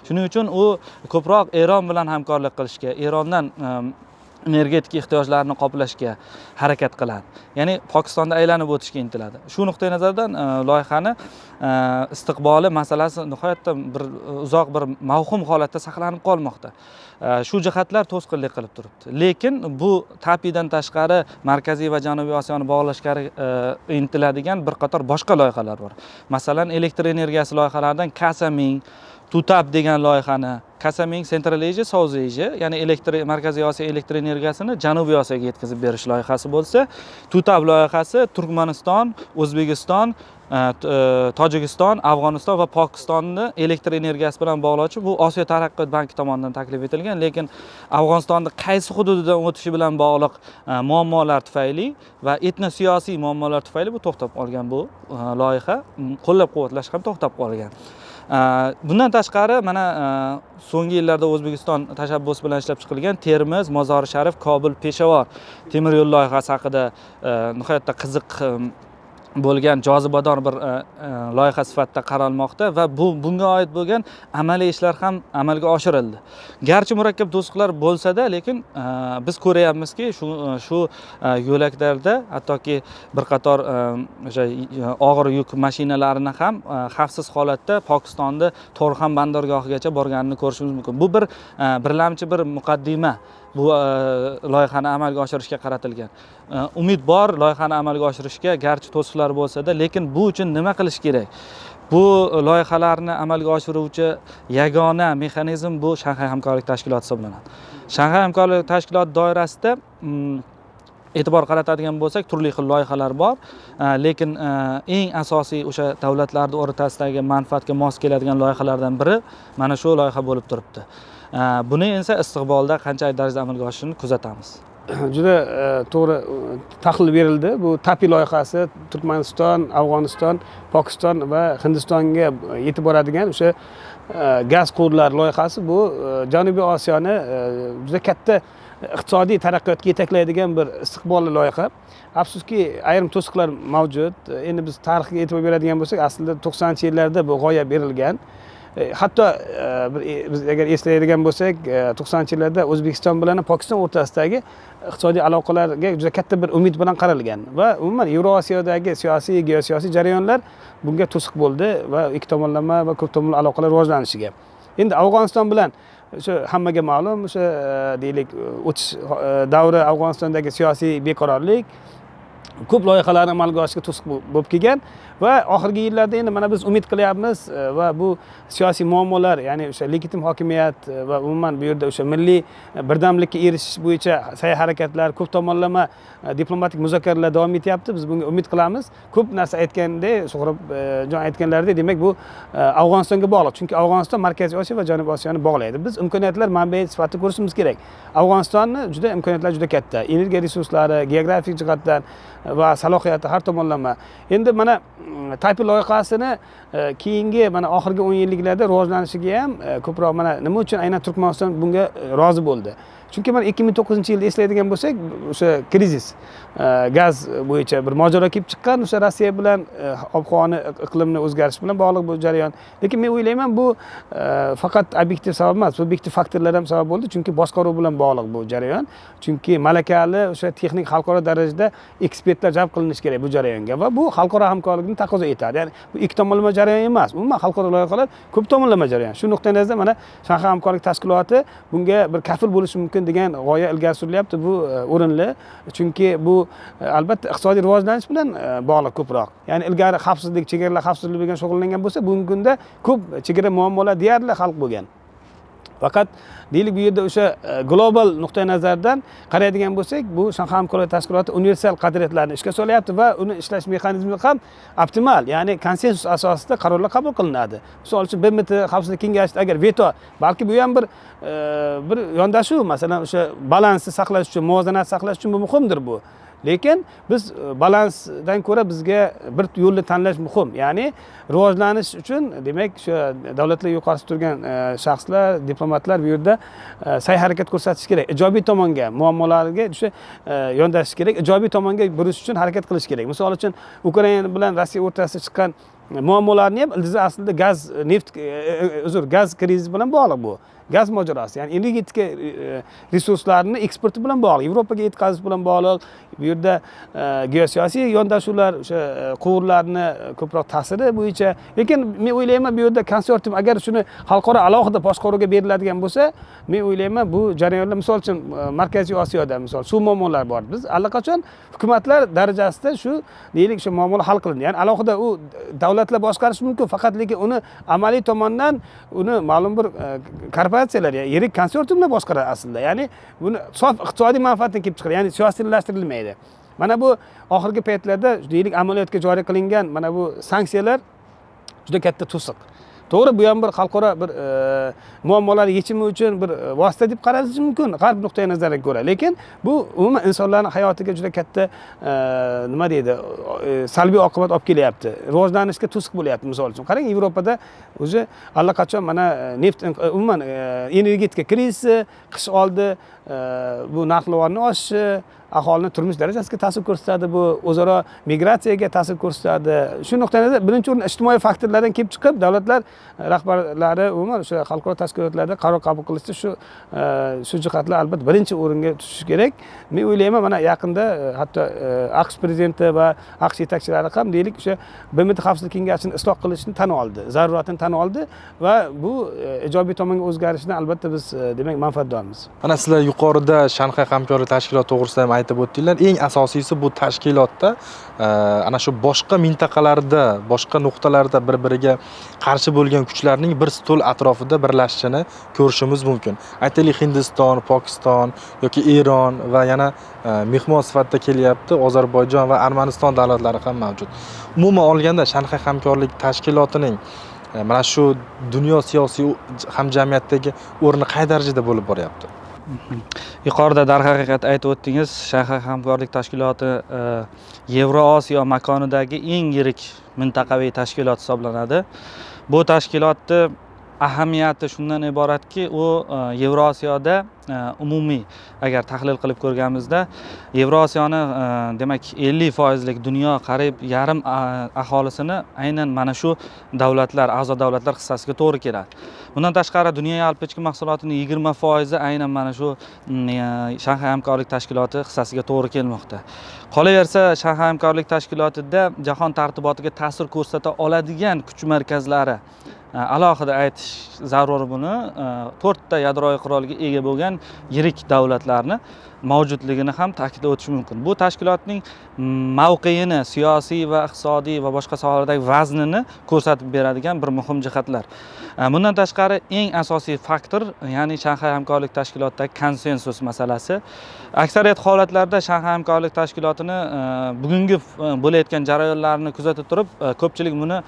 Shuning uchun u ko'proq Eron bilan hamkorlik qilishga, Erondan energetik ehtiyojlarini qoplashga harakat qiladi. Ya'ni Pokistonda aylanib o'tishga intiladi. Shu nuqtai nazardan loyihani istiqboli masalasi nihoyatda bir uzoq bir mavhum holatda saqlanib qolmoqda. Shu jihatlar to'sqinlik qilib turibdi. Lekin bu TAPIdan tashqari Markaziy va Janubiy Osiyoni bog'lashga intiladigan bir qator boshqa loyihalar bor. Masalan, elektr energiyasi loyihalaridan Kasaming, TUTAP degan loyihani, Kasaming Central Asia, South Asia, ya'ni Markaziy Osiyo elektr energiyasini Janubiy Osiyoga yetkazib berish loyihasi bo'lsa, TUTAP loyihasi Turkmaniston, O'zbekiston, Tojikiston, Afg'oniston va Pokistonni elektr energiyasi bilan bog'lovchi bu Osiyo taraqqiyot banki tomonidan taklif etilgan, lekin Afg'onistonning qaysi hududidan o'tishi bilan bog'liq muammolar tufayli va etno-siyosiy muammolar tufayli bu to'xtab qolgan bu loyiha, qo'llab-quvvatlash ham to'xtab qolgan. Bundan tashqari mana so'nggi yillarda O'zbekiston tashabbusi bilan ishlab chiqilgan Termiz, Mozori Sharif, Kobul, Peshawar temir yo'l loyihasi haqida nihoyatda qiziq bo'lgan jozibador bir loyiha sifatida qaralmoqda va bunga oid bo'lgan amaliy ishlar ham amalga oshirildi. Garchi murakkab to'siqlar bo'lsa-da, lekin biz ko'ryapmizki, shu yo'laklarda hattoki bir qator o'sha og'ir yuk mashinalarini ham xavfsiz holatda Pokistonda To'rxon bandargohigacha borganini ko'rishimiz mumkin. Bu bir birlamchi bir muqaddima bu loyihani amalga oshirishga qaratilgan. Umid bor loyihani amalga oshirishga, garchi to'siqlar bo'lsa-da, lekin bu uchun nima qilish kerak? Bu loyihalarni amalga oshiruvchi yagona mexanizm bu Shanxay hamkorlik tashkiloti hisoblanadi. Shanxay hamkorlik tashkiloti doirasida e'tibor qaratadigan bo'lsak, turli xil loyihalar bor, lekin eng asosiy o'sha davlatlar o'rtasidagi manfaatga mos keladigan loyihalardan biri mana shu loyiha bo'lib turibdi. Buni esa istiqbolda qanchalik darajada amalga oshishini kuzatamiz. Juda to'g'ri tahlil berildi. Bu TAPI loyihasi Turkmaniston, Afg'oniston, Pokiston va Hindistonga yetib boradigan o'sha gaz quvurlari loyihasi. Bu Janubiy Osiyoni juda katta iqtisodiy taraqqiyotga yetaklaydigan bir istiqbolli loyiha. Afsuski, ayrim to'siqlar mavjud. Endi biz tarixga e'tibor beradigan bo'lsak, aslida 90-yillarda bu g'oya berilgan. Hatto biz agar eslaydigan bo'lsak, 90-yillarda O'zbekiston bilan Pokiston o'rtasidagi iqtisodiy aloqalarga juda katta bir umid bilan qaralgan va umuman Yevroosiyodagi siyosiy, geosiyosiy jarayonlar bunga to'siq bo'ldi va ikki tomonlama va ko'p tomonlama aloqalar rivojlanishiga. Endi Afg'oniston bilan o'sha hammaga ma'lum, o'sha deylik o'tish davri Afg'onistondagi siyosiy beqarorlik ko'p loyihalarni amalga oshirishga to'siq bo'lib kelgan va oxirgi yillarda endi mana biz umid qilyapmiz va bu siyosiy muammolar, ya'ni o'sha legitim hokimiyat va umuman bu yerda o'sha milliy birdamlikka erishish bo'yicha sa'y-harakatlar, ko'p tomonlama diplomatik muzokaralar davom etyapti. Biz bunga umid qilamiz. Ko'p narsa aytgandek, Suhrobjon aytganlaridek, demak bu Afg'onistonga bog'liq. Chunki Afg'oniston Markaziy Osiyo va Janubiy Osiyoni bog'laydi. Biz imkoniyatlar manbai sifatida ko'rishimiz kerak. Afg'onistonni imkoniyatlar juda katta. Energiya resurslari, geografik jihatdan va salohiyati har tomonlama. Endi mana TAPI loyihasini keyingi mana oxirgi 10 yilliklarda rivojlanishiga ham ko'proq mana nima uchun aynan Turkmaniston bunga rozi bo'ldi? Chunki mana 2009-yilda eslaydigan bo'lsak, o'sha krizis gaz bo'yicha bir mojaro kelib chiqqan, o'sha Rossiya bilan ob-havoni, iqlimni o'zgarish bilan bog'liq bu jarayon. Lekin men o'ylayman, bu faqat obyektiv sabab emas, subyektiv faktorlar ham sabab bo'ldi, chunki boshqaruv bilan bog'liq bu jarayon. Chunki malakali, o'sha texnik xalqaro darajada ekspertlar jalb qilinishi kerak bu jarayonga va bu xalqaro hamkorlikni taqozo etadi. Ya'ni bu ikki tomonlama jarayon emas, umuman xalqaro loyihalar ko'p tomonlama jarayon. Shu nuqtai nazardan mana Shanxay hamkorlik tashkiloti bunga bir kafil bo'lishi mumkin degan g'oya ilgari surilyapti. Bu o'rinli, chunki bu albatta iqtisodiy rivojlanish bilan bog'liq ko'proq. Ya'ni ilgari xavfsizlik, chegaralar xavfsizligi bilan shug'ullangan bo'lsa, bugungi kunda ko'p chegara muammolar deyarli hal bo'lgan. Faqat deylik bu yerda o'sha global nuqtai nazardan qaraydigan bo'lsak, bu Shanxay hamkorlik tashkiloti universal qadriyatlarni ishga solyapti va uni ishlash mexanizmi ham optimal, ya'ni konsensus asosida qarorlar qabul qilinadi. Misol uchun BMT xavfsizlik kengashida agar veto, balki bu ham bir yondashuv, masalan o'sha balansni saqlash uchun, muvozanatni saqlash uchun bu muhimdir bu. Lekin biz balansdan ko'ra bizga bir yo'lni tanlash muhim. Ya'ni rivojlanish uchun demak shu davlatlar yuqorisida turgan shaxslar, diplomatlar bu yerda sa'y-harakat ko'rsatish kerak. Ijobiy tomonga, muammolarga o'sha yondashish kerak. Ijobiy tomonga burish uchun harakat qilish kerak. Misol uchun Ukraina bilan Rossiya o'rtasida chiqqan muammolarni ham ildizi aslida gaz krizi bilan bog'liq bu. Gaz mojarosi, ya'ni energetika resurslarini eksporti bilan bog'liq, Yevropaga yetkazish bilan bog'liq. Bu yerda geosiyosiy yondashuvlar, o'sha quvurlarni ko'proq ta'siri bo'yicha. Lekin men o'ylayman, bu yerda konsortium agar shuni xalqaro alohida boshqaruvga beriladigan bo'lsa, men o'ylayman bu jarayonlar, misol uchun Markaziy Osiyoda misol suv muammolari bor. Biz allaqachon hukumatlar darajasida shu deylik shu muammolar hal qilindi. Ya'ni alohida u davlatlar boshqarishi mumkin, faqat lekin uni amaliy tomondan uni ma'lum bir korporatsiyalar, yirik konsortiumlar boshqaradi aslida. Ya'ni buni sof iqtisodiy manfaatdan kelib chiqadi, ya'ni siyosiylashtirilmaydi. Mana bu oxirgi paytlarda deylik amaliyotga joriy qilingan mana bu sanksiyalar juda katta to'siq. To'g'ri, bu ham bir xalqaro bir muammolar yechimi uchun bir vosita deb qaralishi mumkin g'arb nuqtai nazariga ko'ra. Lekin bu umuman insonlarning hayotiga juda katta nima deydi, salbiy oqibat olib kelyapti. Rivojlanishga to'siq bo'lyapti. Misol uchun qarang, Yevropada o'zi allaqachon mana neft, umuman energetika krizisi, qish oldi bu narx-navoning oshishi aholini turmush darajasiga ta'sir ko'rsatadi, bu o'zaro migratsiyaga ta'sir ko'rsatadi. Shu nuqtai nazardan birinchi o'rin ijtimoiy faktorlardan kelib chiqib, davlatlar rahbarlari umuman o'sha xalqaro tashkilotlarda qaror qabul qilishda shu jihatlar albatta birinchi o'ringa tushishi kerak. Men o'ylayman, mana yaqinda hatto AQSh prezidenti va AQSh yetakchilari ham deylik o'sha BMT Xavfsizlik kengashini isloh qilishni tan oldi, zaruratini tan oldi va bu ijobiy tomonga o'zgarishdan albatta biz demak manfaatdormiz. Mana sizlar yuqorida Shanxay hamkorlik tashkiloti to'g'risida ham aytib o'tdinglar. Eng asosiysi bu tashkilotda ana shu boshqa mintaqalarda, boshqa nuqtalarda bir-biriga qarshi bo'lgan kuchlarning bir stol atrofida birlashishini ko'rishimiz mumkin. Aytaylik, Hindiston, Pokiston yoki Eron va yana mehmon sifatida kelyapti Ozarbayjon va Armaniston davlatlari ham mavjud. Umuman olganda Shanxay hamkorlik tashkilotining mana shu dunyo siyosiy hamjamiyatdagi o'rni qay darajada bo'lib boryapti? Yuqorida darhaqiqat aytib o'tdingiz, Shanxay hamkorlik tashkiloti Yevrosiyo makonidagi eng yirik mintaqaviy tashkilot hisoblanadi. Bu tashkilotni ahamiyati shundan iboratki, u Yevrosiyoda umumiy agar tahlil qilib ko'rganimizda, Yevrosiyoni demak 50% dunyo qariyb yarim aholisini aynan mana shu davlatlar, a'zo davlatlar hissasiga to'g'ri keladi. Bundan tashqari dunyo yalpi ichki mahsulotining 20% aynan mana shu Shanxay hamkorlik tashkiloti hissasiga to'g'ri kelmoqda. Qolaversa, Shanxay hamkorlik tashkilotida jahon tartibotiga ta'sir ko'rsata oladigan kuch markazlari alohida aytish zarur. Buni 4 ta yadroviy qurolga ega bo'lgan yirik davlatlarni mavjudligini ham ta'kidlab o'tish mumkin. Bu tashkilotning mavqeini, siyosiy va iqtisodiy va boshqa sohalardagi vaznini ko'rsatib beradigan bir muhim jihatlar. Bundan tashqari eng asosiy faktor, ya'ni Shanxay hamkorlik tashkilotidagi konsensus masalasi. Aksariyat holatlarda Shanxay hamkorlik tashkilotini bugungi bo'layotgan jarayonlarni kuzatib turib, ko'pchilik buni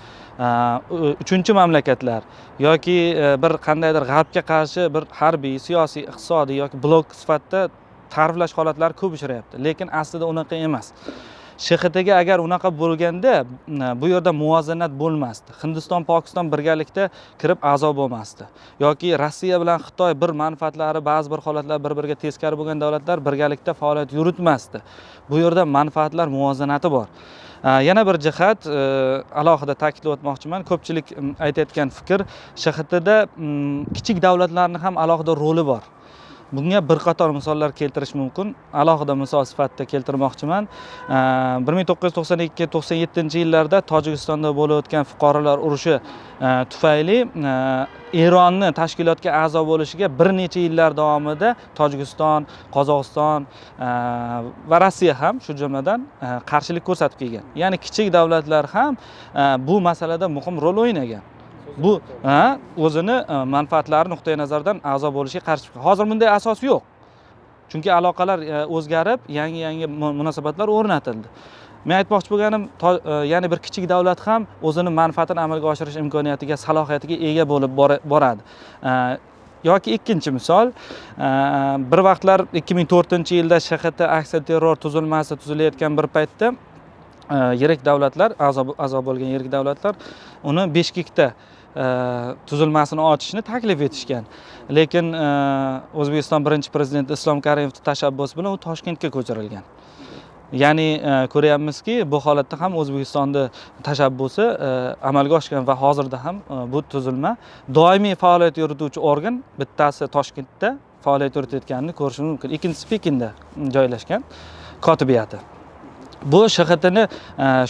uchinchi mamlakatlar yoki bir qandaydir g'arbga qarshi bir harbiy, siyosiy, iqtisodiy yoki blok sifatida ta'riflash holatlari ko'p uchrayapti. Lekin aslida unaqa emas. SHTga agar unaqa bo'lganda, bu yerda muvozanat bo'lmasdi. Hindiston, Pokiston birgalikda kirib a'zo bo'lmasdi. Yoki Rossiya bilan Xitoy bir manfaatlari, ba'zi bir holatlar bir-biriga teskari bo'lgan davlatlar birgalikda faoliyat yuritmasdi. Bu yerda manfaatlar muvozanati bor. Yana bir jihat alohida ta'kidlab o'tmoqchiman. Ko'pchilik aytayotgan fikr, SHTda kichik davlatlarning ham alohida roli bor. Bunga bir qator misollar keltirish mumkin. Alohida misol sifatida keltirmoqchiman. 1992-97-yillarda Tojikistonda bo'lib o'tgan fuqarolar urushi tufayli Eronni tashkilotga a'zo bo'lishiga bir necha yillar davomida Tojikiston, Qozog'iston va Rossiya ham shu jumladan qarshilik ko'rsatib kelgan. Ya'ni kichik davlatlar ham bu masalada muhim rol o'ynagan. Bu o'zini manfaatlari nuqtai nazaridan a'zo bo'lishiga qarshi chiqqan. Hozir bunday asos yo'q. Chunki aloqalar o'zgarib, yangi munosabatlar o'rnatildi. Men aytmoqchi bo'lganim, ya'ni bir kichik davlat ham o'zini manfaatini amalga oshirish imkoniyatiga, salohiyatiga ega bo'lib boradi. Yoki ikkinchi misol, bir vaqtlar 2004-yilda SHT aksiya terror tuzilmasi tuzilayotgan bir paytda yirik davlatlar, a'zo bo'lgan yirik davlatlar uni Bishkekda tuzilmasini ochishni taklif etishgan. Lekin O'zbekiston birinchi prezidenti Islom Karimovning tashabbusi bilan u Toshkentga ko'chirilgan. Ya'ni ko'ryapmizki, bu holatda ham O'zbekistonning tashabbusi amalga oshgan va hozirda ham bu tuzilma doimiy faoliyat yurituvchi organ bittasi Toshkentda faoliyat yuritayotganini ko'rishimiz mumkin. Ikkinchisi Pekinda joylashgan kotibiyati. Bu SHTni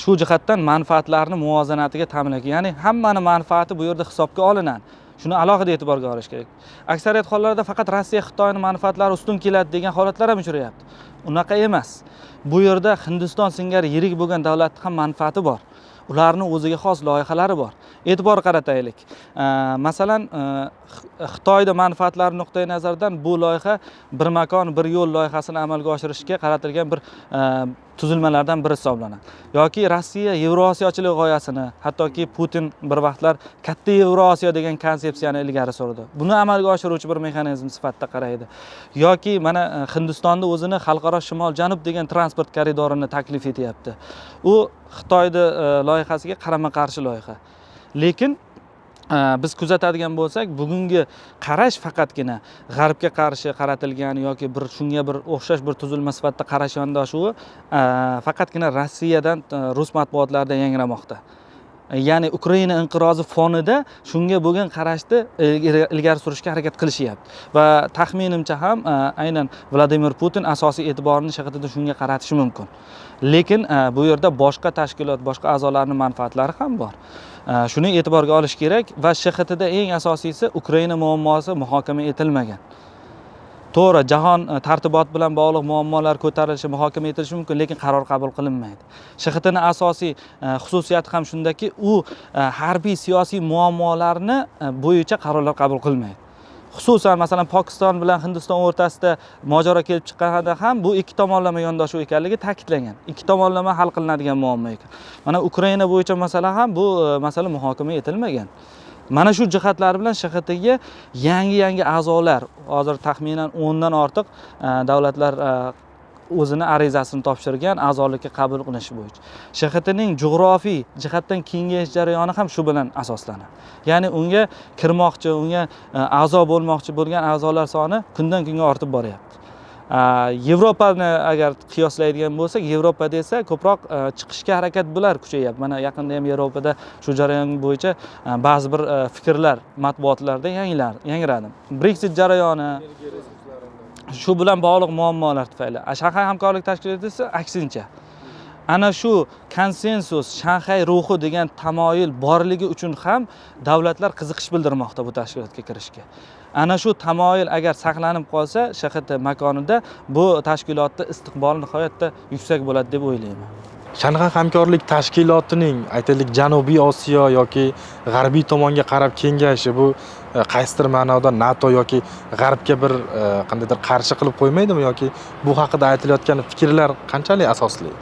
shu jihatdan manfaatlarini muvozanatiga ta'minlagan. Ya'ni hammani manfaati bu yerda hisobga olinadi. Shuni alohida e'tiborga olish kerak. Aksariyat hollarda faqat Rossiya, Xitoyning manfaatlari ustun keladi degan holatlar ham uchrayapti. Unaqa emas. Bu yerda Hindiston singari yirik bo'lgan davlatning ham manfaati bor. Ularning o'ziga xos loyihalari bor. E'tibor qarataylik. Masalan, Xitoyda manfaatlari nuqtai nazaridan bu loyiha bir makon, bir yo'l loyihasini amalga oshirishga qaratilgan bir tuzilmalardan biri hisoblanadi. Yoki Rossiya Yevrosiyochilik g'oyasini, hattoki Putin bir vaqtlar katta Yevrosiyo degan konsepsiyani ilgari surdi. Buni amalga oshiruvchi bir mexanizm sifatida qaraydi. Yoki mana Hindistonda o'zini xalqaro shimol-janub degan transport koridorini taklif etyapti. U Xitoyning loyihasiga qarama-qarshi loyiha. Lekin biz kuzatadigan bo'lsak, bugungi qarash faqatgina g'arbga qarshi qaratilgan yoki bir shunga bir o'xshash bir tuzilma sifatida qarash yondashuvi faqatgina Rossiyadan, rus matbuotlarida yangramoqda. Ya'ni Ukraina inqirozi fonida shunga bo'lgan qarashni ilgari surishga harakat qilishyapti. Va taxminimcha ham aynan Vladimir Putin asosiy e'tiborini SHXTda shunga qaratishi mumkin. Lekin bu yerda boshqa tashkilot, boshqa a'zolarning manfaatlari ham bor. Shuni e'tiborga olish kerak va SHXTda eng asosiysi Ukraina muammosi muhokama etilmagan. To'g'ri, jahon tartibot bilan bog'liq muammolar ko'tarilishi, muhokama etilishi mumkin, lekin qaror qabul qilinmaydi. SHXTning asosiy xususiyati ham shundaki, u harbiy siyosiy muammolarni bo'yicha qarorlar qabul qilmaydi. Xususan, masalan, Pokiston bilan Hindiston o'rtasida mojaro kelib chiqqanda ham bu ikki tomonlama yondashuv ekanligi ta'kidlangan. Ikki tomonlama hal qilinadigan muammo ekan. Mana Ukraina bo'yicha masala ham bu masala muhokama etilmagan. Mana shu jihatlar bilan SHXTga yangi a'zolar, hozir taxminan 10 dan ortiq davlatlar o'zini arizasini topshirgan a'zolikka qabul qilinishi bo'yicha. SHXTning jug'rofiy jihatdan kengayish jarayoni ham shu bilan asoslanadi. Ya'ni unga kirmoqchi, unga a'zo bo'lmoqchi bo'lgan a'zolar soni kundan kunga ortib boryapti. Yevropani agar qiyoslaydigan bo'lsak, Yevropada esa ko'proq chiqishga harakat bular kuchayapti. Mana yaqinda ham Yevropada shu jarayon bo'yicha ba'zi bir fikrlar matbuotlarda yangradi. Brexit jarayoni shu bilan bog'liq muammolar tufayli. Shanxay hamkorlik tashkiloti esa aksincha. Ana shu konsensus, Shanxay ruhi degan tamoyil borligi uchun ham davlatlar qiziqish bildirmoqda bu tashkilotga kirishga. Ana shu tamoyil agar saqlanib qolsa, SHXT makonida bu tashkilotning istiqboli nihoyatda yuksak bo'ladi deb o'ylayman. Shanxay hamkorlik tashkilotining aytaylik Janubiy Osiyo yoki g'arbiy tomonga qarab kengayishi bu qaysidir ma'noda NATO yoki g'arbga bir qandaydir qarshi qilib qo'ymaydimi yoki bu haqida aytilayotgan fikrlar qanchalik asosli?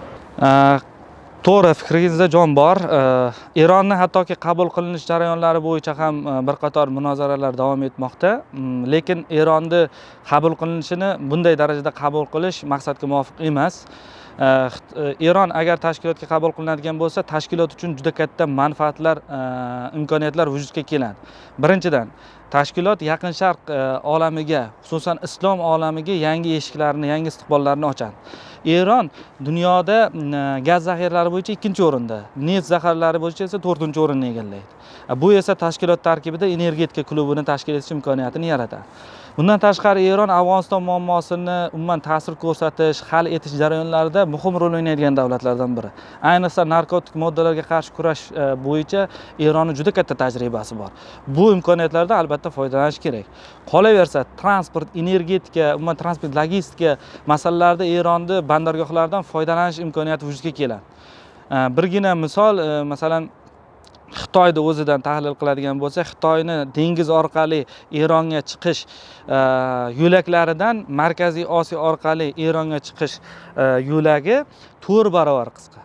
To'g'ri, fikringizda jon bor. Eronni hattoki qabul qilinish jarayonlari bo'yicha ham bir qator munozaralar davom etmoqda. Lekin Eronni qabul qilinishini bunday darajada qabul qilish maqsadga muvofiq emas. Eron agar tashkilotga qabul qilinadigan bo'lsa, tashkilot uchun juda katta manfaatlar, imkoniyatlar vujudga keladi. Birinchidan, tashkilot Yaqin Sharq olamiga, xususan islom olamiga yangi eshiklarni, yangi istiqbollarni ochadi. Eron dunyoda gaz zaxiralari bo'yicha 2-o'rinda, neft zaxiralari bo'yicha esa 4-o'rinni egallaydi. Bu esa tashkilot tarkibida energetika klubini tashkil etish imkoniyatini yaratadi. Bundan tashqari Eron Afg'oniston muammosini umuman ta'sir ko'rsatish, hal etish jarayonlarida muhim rol o'ynaydigan davlatlardan biri. Ayniqsa narkotik moddalarga qarshi kurash bo'yicha Eronning juda katta tajribasi bor. Bu imkoniyatlardan albatta foydalanish kerak. Qolaversa, transport, energetika, umuman transport, logistika masalalarida Eronning bandargohlardan foydalanish imkoniyati vujudga keladi. Birgina misol, masalan, Xitoyni o'zidan tahlil qiladigan bo'lsa, Xitoyni dengiz orqali Eronga chiqish yo'laklaridan Markaziy Osiyo orqali Eronga chiqish yo'lagi 4 barobar qisqa.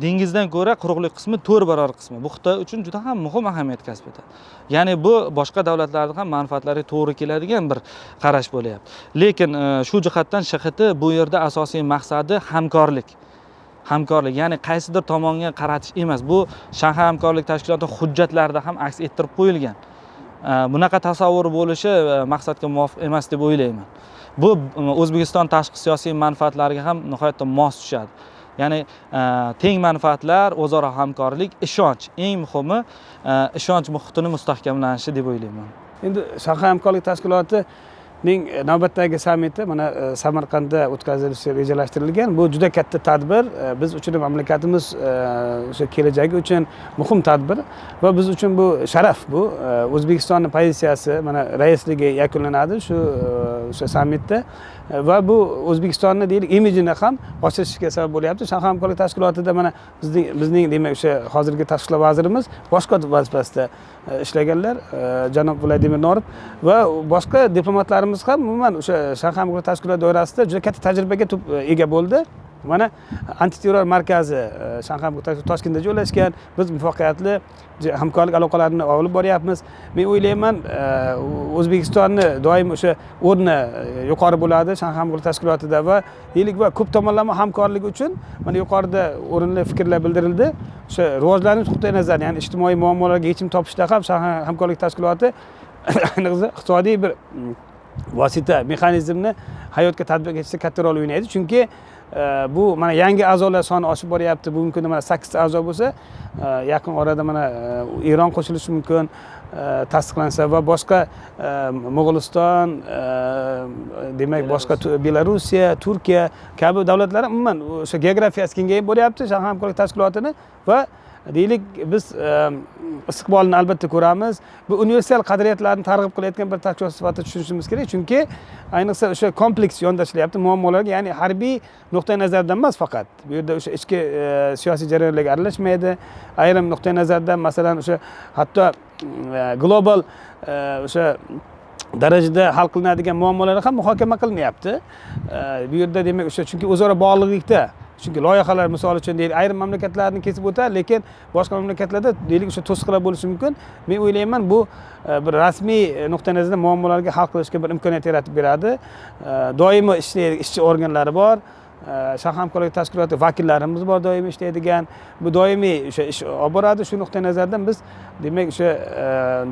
Dengizdan ko'ra quruqlik qismi 4 barobar qismi. Bu Xitoy uchun juda ham muhim ahamiyat kasb etadi. Ya'ni bu boshqa davlatlarning ham manfaatlariga to'g'ri keladigan bir qarash bo'lyapti. Lekin shu jihatdan SHXT bu yerda asosiy maqsadi hamkorlik, ya'ni qaysidir tomonga qaratish emas. Bu Shanxay hamkorlik tashkiloti hujjatlarida ham aks ettirib qo'yilgan. Bunaqa tasavvur bo'lishi maqsadga muvofiq emas deb o'ylayman. Bu O'zbekiston tashqi siyosiy manfaatlariga ham nihoyatda mos tushadi. Ya'ni teng manfaatlar, o'zaro hamkorlik, ishonch, eng muhimi ishonch muhitini mustahkamlanishi deb o'ylayman. Endi Shanxay hamkorlik tashkiloti navbatdagi sammiti mana Samarqandda o'tkazilishi rejalashtirilgan. Bu juda katta tadbir. Biz uchun mamlakatimiz o'sha kelajagi uchun muhim tadbir va biz uchun bu sharaf. Bu O'zbekistonning pozitsiyasi mana raisligi yakunlanadi o'sha sammitda va bu O'zbekistonni deylik imijini ham oshirishga sabab bo'lyapti. Shanxay hamkorlik tashkilotida mana bizning demak o'sha hozirgi tashqi ishlar vazirimiz boshqa vazifasida ishlaganlar, janob Vladimir Norov va boshqa diplomatlarimiz ham umuman o'sha Shanxay hamkorlik tashkiloti doirasida juda katta tajribaga ega bo'ldi. Mana antiterror markazi Shanxay hamkorlik tashkiloti Toshkentda joylashgan. Biz muvaffaqiyatli hamkorlik aloqalarini olib boryapmiz. Men o'ylayman, O'zbekistonni doim o'sha o'rni yuqori bo'ladi Shanxay hamkorlik tashkilotida va deylik va ko'p tomonlama hamkorlik uchun mana yuqorida o'rinli fikrlar bildirildi. o'sha rivojlanish nuqtai nazaridan, ya'ni ijtimoiy muammolarga yechim topishda ham Shanxay hamkorlik tashkiloti ayniqsa iqtisodiy bir vosita, mexanizmni hayotga tatbiq etishda katta rol o'ynaydi. Chunki bu mana yangi a'zolar soni oshib boryapti. Bugungi kunda mana 8 ta a'zo bo'lsa, yaqin orada mana Eron qo'shilishi mumkin, tasdiqlansa va boshqa Mo'g'uliston, demak boshqa Belorussiya, Turkiya kabi davlatlar umuman o'sha geografiyasi kengayib boryapti Shanxay hamkorlik tashkilotini va deylik biz istiqbolini albatta ko'ramiz. Bu universal qadriyatlarni targ'ib qilayotgan bir tashkilot sifatida tushunishimiz kerak. Chunki ayniqsa o'sha kompleks yondashilyapti muammolarga, ya'ni harbiy nuqtai nazardan emas faqat. Bu yerda o'sha ichki siyosiy jarayonlarga aralashmaydi. Ayrim nuqtai nazardan masalan o'sha hatto global o'sha darajada hal qilinadigan muammolar ham muhokama qilinyapti. Bu yerda demak o'sha chunki o'zaro bog'liqlikda, chunki loyihalar misol uchun deylik ayrim mamlakatlarni kesib o'tadi, lekin boshqa mamlakatlarda deylik o'sha to'siqlar bo'lishi mumkin. Men o'ylayman bu bir rasmiy nuqtai nazardan muammolarga hal qilishga bir imkoniyat yaratib beradi. Doimo ishlaydigan ishchi organlari bor. Shanxay hamkorlik tashkiloti vakillarimiz bor doimiy ishlaydigan. Bu doimiy o'sha ish olib boradi. Shu nuqtai nazardan biz demak o'sha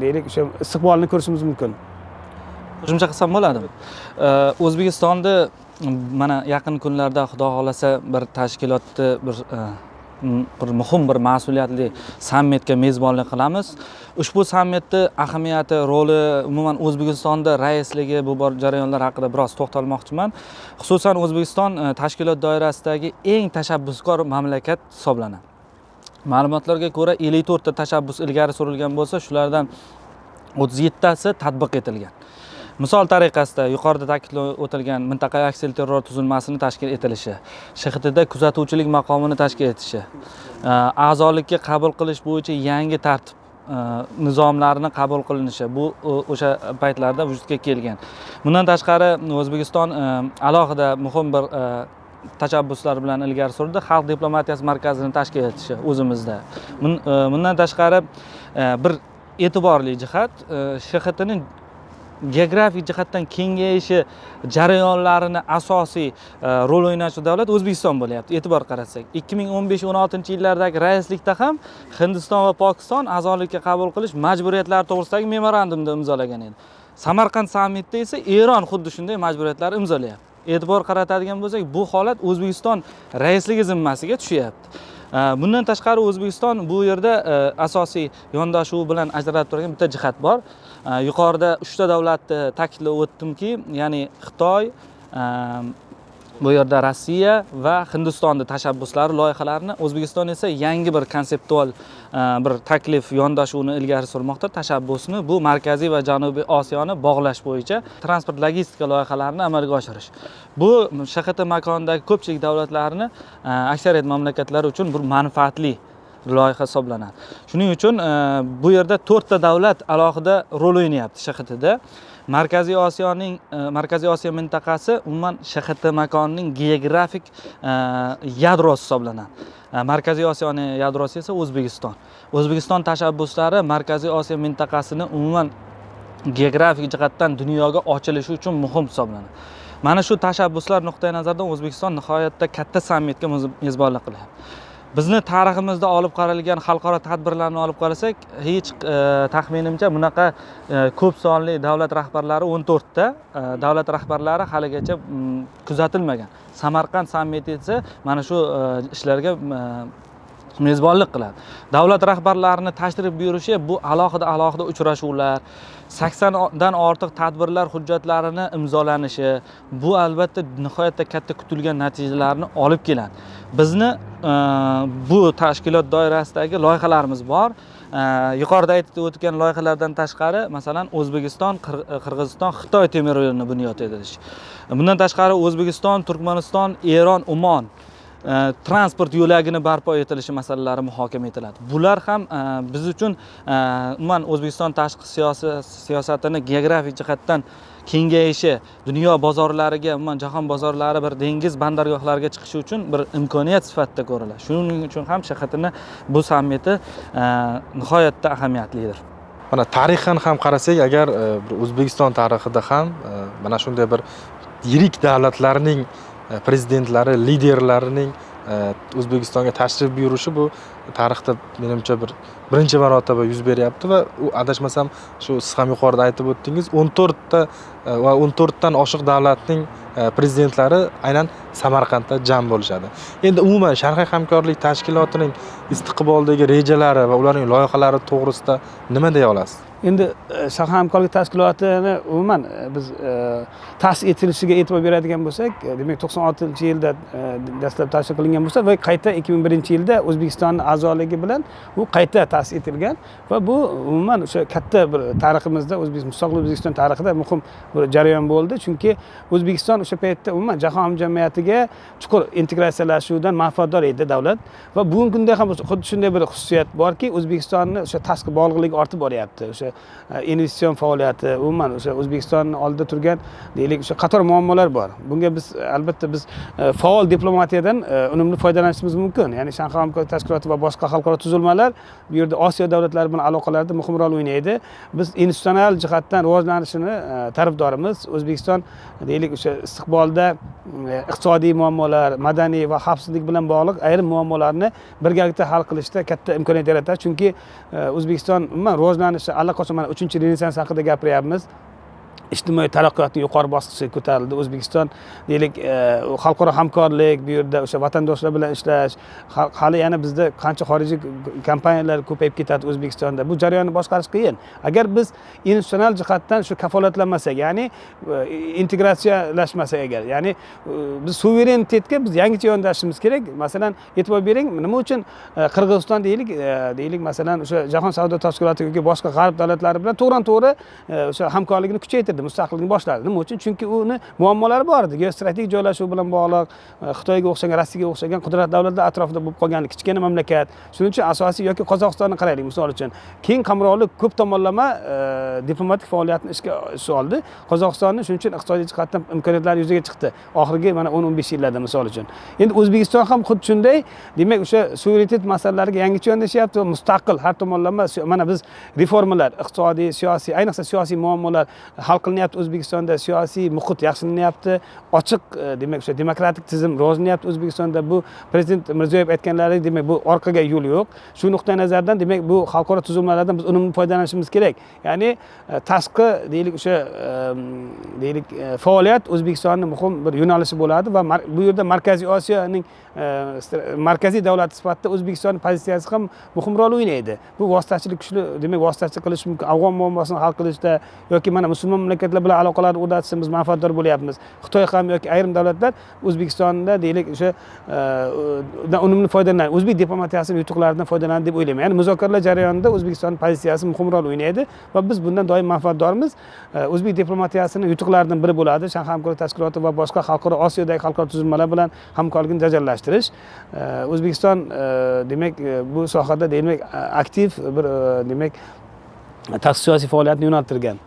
deylik o'sha istiqbolni ko'rishimiz mumkin. Qo'shimcha qilsam bo'ladimi? O'zbekistonda mana yaqin kunlarda xudo xolasa bir tashkilotni bir muhim bir mas'uliyatli sammitga mezbonlik qilamiz. Ushbu sammitning ahamiyati, roli, umuman O'zbekistonda raisligi bu bor jarayonlar haqida biroz to'xtalmoqchiman. Xususan O'zbekiston tashkilot doirasidagi eng tashabbuskor mamlakat hisoblanadi. Ma'lumotlarga ko'ra 54 ta tashabbus ilgari surilgan bo'lsa, shulardan 37 tasi tatbiq etilgan. Misol tariqasida yuqorida ta'kidlab o'tilgan mintaqaviy aksilterror tuzilmasini tashkil etilishi, SHXTda kuzatuvchilik maqomini tashkil etishi, a'zolikka qabul qilish bo'yicha yangi tartib nizomlarini qabul qilinishi bu o'sha paytlarda vujudga kelgan. Bundan tashqari O'zbekiston alohida muhim bir tashabbuslar bilan ilgari surdi. Xalq diplomatiyasi markazini tashkil etishi o'zimizda. Bundan tashqari bir e'tiborli jihat SHXTning geografik jihatdan kengayishi jarayonlarini asosiy rol o'ynashchi davlat O'zbekiston bo'lyapti. E'tibor qaratsak, 2015-16 yillardagi raislikda ham Hindiston va Pokiston a'zolikka qabul qilish majburiyatlari to'g'risidagi memorandumni imzolagan edi. Samarqand sammitida esa Eron xuddi shunday majburiyatlarni imzolayapti. E'tibor qaratadigan bo'lsak, bu holat O'zbekiston raisligi zimmasiga tushyapti. Bundan tashqari O'zbekiston bu yerda asosiy yondashuv bilan ajralib turgan bitta jihat bor. Yuqorida 3 ta davlatni ta'kidlab o'tdimki, ya'ni Xitoy, bu yerda Rossiya va Hindistonning tashabbuslari, loyihalarini, O'zbekiston esa yangi bir konseptual bir taklif yondashuvni ilgari surmoqda. Tashabbusni bu Markaziy va Janubiy Osiyoni bog'lash bo'yicha transport logistika loyihalarini amalga oshirish. Bu SHXT makonidagi ko'pchilik davlatlarni, aksariyat mamlakatlar uchun bir manfaatli loyiha hisoblanadi. Shuning uchun bu yerda 4 ta davlat alohida rol o'ynayapti SHXTda. Markaziy Osiyo mintaqasi umuman SHXT makonining geografik yadrosi hisoblanadi. Markaziy Osiyoning yadrosi esa O'zbekiston. O'zbekiston tashabbuslari Markaziy Osiyo mintaqasini umuman geografik jihatdan dunyoga ochilishi uchun muhim hisoblanadi. Mana shu tashabbuslar nuqtai nazaridan O'zbekiston nihoyatda katta sammitga mezbonlik qilyapti. Bizni tariximizda olib qaralgan xalqaro tadbirlarni olib qarasak, hech taxminimcha bunaqa ko'p sonli davlat rahbarlari 14 ta davlat rahbarlari haligacha kuzatilmagan. Samarqand sammiti esa mana shu ishlarga mezbonlik qiladi. Davlat rahbarlarini tashrif buyurishi bu alohida uchrashuvlar, 80 dan ortiq tadbirlar hujjatlarini imzolanishi, bu albatta nihoyatda katta kutilgan natijalarni olib keladi. Bizni bu tashkilot doirasidagi loyihalarimiz bor. Yuqorida aytib o'tgan loyihalardan tashqari, masalan, O'zbekiston, Qirg'iziston, Xitoy temir yo'lini bunyod etilishi. Bundan tashqari O'zbekiston, Turkmaniston, Eron, Umon transport yo'lagini barpo etilishi masalalari muhokama etiladi. Bular ham biz uchun umuman O'zbekiston tashqi siyosatini geografik jihatdan kengayishi, dunyo bozorlariga, umuman jahon bozorlari bir dengiz bandargohlariga chiqishi uchun bir imkoniyat sifatida ko'riladi. Shuning uchun ham SHXTni bu sammiti nihoyatda ahamiyatlidir. Mana tarixan ham qarasak, agar O'zbekiston tarixida ham mana shunday bir yirik davlatlarning prezidentlari, liderlarining O'zbekistonga tashrif buyurishi bu tarixda menimcha birinchi marotaba yuz beryapti va u adashmasam shu siz ham yuqorida aytib o'tdingiz 14 ta va 14 dan oshiq davlatning prezidentlari aynan Samarqandda jam bo'lishadi. Endi umuman Shanxay hamkorlik tashkilotining istiqboldagi rejalari va ularning loyihalari to'g'risida nima deya olasiz? Endi Shanxay hamkorlik tashkilotini umuman biz ta'sis etilishiga e'tibor beradigan bo'lsak, demak 96-yilda dastlab tashkil qilingan bo'lsa va qayta 2001-yilda O'zbekistonning a'zoligi bilan u qayta ta'sis etilgan va bu umuman o'sha katta bir tariximizda mustaqil O'zbekiston tarixida muhim bir jarayon bo'ldi, chunki O'zbekiston o'sha paytda umuman jahon hamjamiyatiga chuqur integratsiyalashuvdan manfaatdor edi davlat va bugungi kunda ham xuddi shunday bir xususiyat borki, O'zbekistonni o'sha tashqi bog'liqligi ortib boryapti. O'sha investitsion faoliyati, umuman o'sha O'zbekistonning oldida turgan deylik o'sha qator muammolar bor. Bunga biz albatta faol diplomatiyadan unumli foydalanishimiz mumkin. Ya'ni Shanxay hamkorlik tashkiloti va boshqa xalqaro tuzilmalar bu yerda Osiyo davlatlari bilan aloqalarda muhim rol o'ynaydi. Biz institutsional jihatdan rivojlanishini tarafdorimiz. O'zbekiston deylik o'sha istiqbolda iqtisodiy muammolar, madaniy va xavfsizlik bilan bog'liq ayrim muammolarni birgalikda hal qilishda katta imkoniyat yaratadi. Chunki O'zbekiston umuman rivojlanishi allaqachon mana 3-renessans haqida gapiryapmiz. ijtimoiy taraqqiyotning yuqori bosqichiga ko'tarildi. O'zbekiston deylik xalqaro hamkorlik, bu yerda o'sha vatandoshlar bilan ishlash, hali yana bizda qancha xorijiy kompaniyalar ko'payib ketadi O'zbekistonda. Bu jarayonni boshqarish qiyin. Agar biz institutsional jihatdan shu kafolatlanmasak, ya'ni integratsiyalashmasak agar, ya'ni biz suverenitetga biz yangicha yondashishimiz kerak. Masalan, e'tibor bering, nima uchun Qirg'iziston deylik masalan o'sha Jahon savdo tashkiloti yoki boshqa g'arb davlatlari bilan to'g'ri o'sha hamkorlikni kuchaytirdi. Mustaqillikni boshladi. Nima uchun? Chunki uni muammolari bor edi. Geostrategik joylashuv bilan bog'liq, Xitoyga o'xshagan, Rossiyaga o'xshagan qudrat davlatlar atrofida bo'lib qolgan kichkina mamlakat. Shuning uchun asosiy yoki Qozog'istonni qaraylik, misol uchun. Keng qamrovli ko'p tomonlama diplomatik faoliyatni ishga soldi. Qozog'istonni shuning uchun iqtisodiy jihatdan imkoniyatlari yuzaga chiqdi. Oxirgi mana 10-15 yillarda misol uchun. Endi O'zbekiston ham xuddi shunday, demak o'sha suverenitet masalalariga yangicha yondashyapti va mustaqil har tomonlama mana biz reformalar, iqtisodiy, siyosiy, ayniqsa siyosiy muammolar hal qilinyapti. O'zbekistonda siyosiy muhit yaxshilanyapti, ochiq demak o'sha demokratik tizim rivojlanyapti O'zbekistonda. Bu prezident Mirziyoyev aytganlaridek, demak bu orqaga yo'l yo'q. Shu nuqtai nazardan demak bu xalqaro tuzilmalardan biz unumli foydalanishimiz kerak. Ya'ni tashqi deylik o'sha deylik faoliyat O'zbekistonning muhim bir yo'nalishi bo'ladi va bu yerda Markaziy Osiyoning markaziy davlat sifatida O'zbekistonning pozitsiyasi ham muhim rol o'ynaydi. Bu vositachilik kuchli, demak vositachilik qilish mumkin. Afg'on muammosini hal qilishda yoki mana musulmon mamlakatlar bilan aloqalarni o'rnatishda biz manfaatdor bo'lyapmiz. Xitoy ham yoki ayrim davlatlar O'zbekistonda deylik o'sha unumli foydalanadi. O'zbek diplomatiyasining yutuqlaridan foydalanadi deb o'ylayman. Ya'ni muzokaralar jarayonida O'zbekistonning pozitsiyasi muhim rol o'ynaydi va biz bundan doim manfaatdormiz. O'zbek diplomatiyasining yutuqlaridan biri bo'ladi Shanxay hamkorlik tashkiloti va boshqa xalqaro Osiyodagi xalqaro tuzilmalar bilan hamkorlikni jadallashtirish. O'zbekiston demak bu sohada demak aktiv bir demak tashqi siyosiy faoliyatni yo'naltirgan.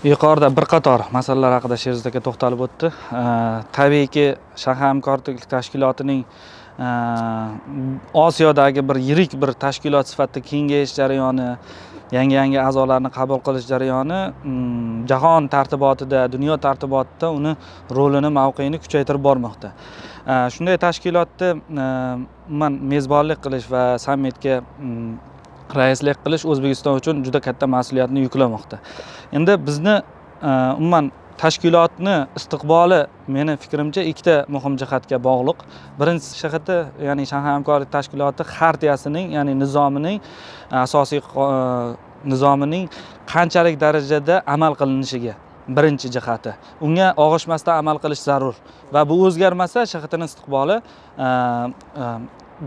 Yuqorida bir qator masalalar haqida Sherzod aka to'xtalib o'tdi. Tabiiyki Shanxay hamkorlik tashkilotining Osiyodagi bir yirik bir tashkilot sifatida kengayish jarayoni, yangi a'zolarni qabul qilish jarayoni jahon tartibotida, dunyo tartibotida uni rolini, mavqeini kuchaytirib bormoqda. Shunday tashkilotda mezbonlik qilish va sammitga raislik qilish O'zbekiston uchun juda katta mas'uliyatni yuklamoqda. Endi bizni umuman tashkilotni istiqboli meni fikrimcha ikkita muhim jihatga bog'liq. Birinchi jihati, ya'ni Shanxay hamkorlik tashkiloti xartiyasining, ya'ni nizomining asosiy nizomining qanchalik darajada amal qilinishiga birinchi jihati. Unga og'ishmasdan amal qilish zarur va bu o'zgarmasa SHXTning istiqboli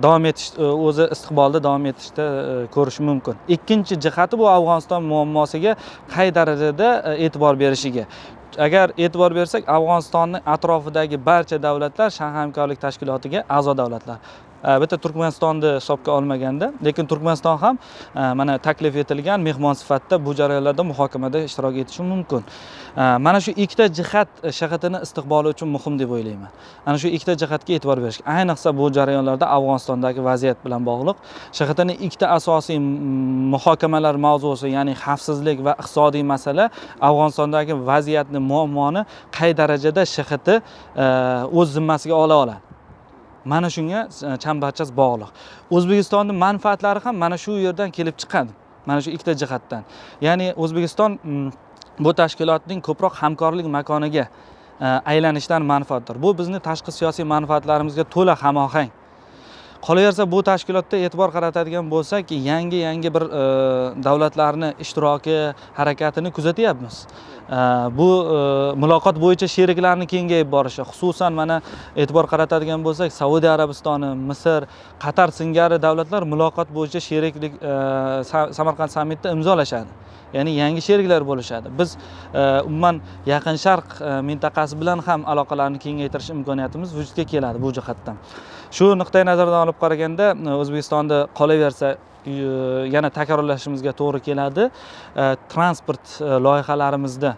davom etish, o'zi istiqbolda davom etishda ko'rish mumkin. Ikkinchi jihati bu Afg'oniston muammosiga qay darajada e'tibor berishiga. Agar e'tibor bersak, Afg'onistonning atrofidagi barcha davlatlar Shanxay hamkorlik tashkilotiga a'zo davlatlar. Bitta Turkmanistonni hisobga olmaganda, lekin Turkmaniston ham mana taklif etilgan mehmon sifatida bu jarayonlarda muhokamada ishtirok etishi mumkin. Mana shu ikkita jihat SHXTning istiqboli uchun muhim deb o'ylayman. Ana shu ikkita jihatga e'tibor berish. Ayniqsa bu jarayonlarda Afg'onistondagi vaziyat bilan bog'liq SHXTning ikkita asosiy muhokamalar mavzusi, ya'ni xavfsizlik va iqtisodiy masala, Afg'onistondagi vaziyatni, muammoni qay darajada SHXT o'z zimmasiga ola oladi. mana shunga chambarchas bog'liq. O'zbekistonning manfaatlari ham mana shu yerdan kelib chiqadi. Mana shu ikkita jihatdan. Ya'ni O'zbekiston bu tashkilotning ko'proq hamkorlik makoniga aylanishdan manfaatdor. Bu bizning tashqi siyosiy manfaatlarimizga to'la hamohang. Qolaversa bu tashkilotda e'tibor qaratadigan bo'lsak, yangi bir davlatlarning ishtiroki, harakatini kuzatyapmiz. Bu muloqot bo'yicha sheriklarning kengayib borishi, xususan mana e'tibor qaratadigan bo'lsak, Saudiya Arabistoni, Misr, Qatar singari davlatlar muloqot bo'yicha sheriklik Samarqand sammitida imzolashadi. Ya'ni yangi sheriklar bo'lishadi. Biz umuman Yaqin Sharq mintaqasi bilan ham aloqalarni kengaytirish imkoniyatimiz vujudga keladi bu jihatdan. Shu nuqtai nazardan olib qaraganda O'zbekistonda qolaversa yana takrorlashimizga to'g'ri keladi. Transport loyihalarimizda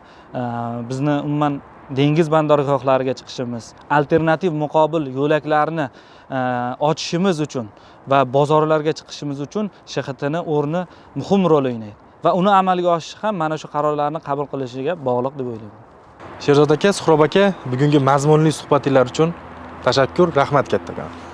bizni umuman dengiz bandargohlariga chiqishimiz, alternativ muqobil yo'laklarni ochishimiz uchun va bozorlarga chiqishimiz uchun SHTning o'rni muhim rol o'ynaydi. Va uni amalga oshirish ham mana shu qarorlarni qabul qilishiga bog'liq deb o'ylayman. Sherzod aka, Suhrob aka, bugungi mazmunli suhbatingiz uchun tashakkur, rahmat kattakon.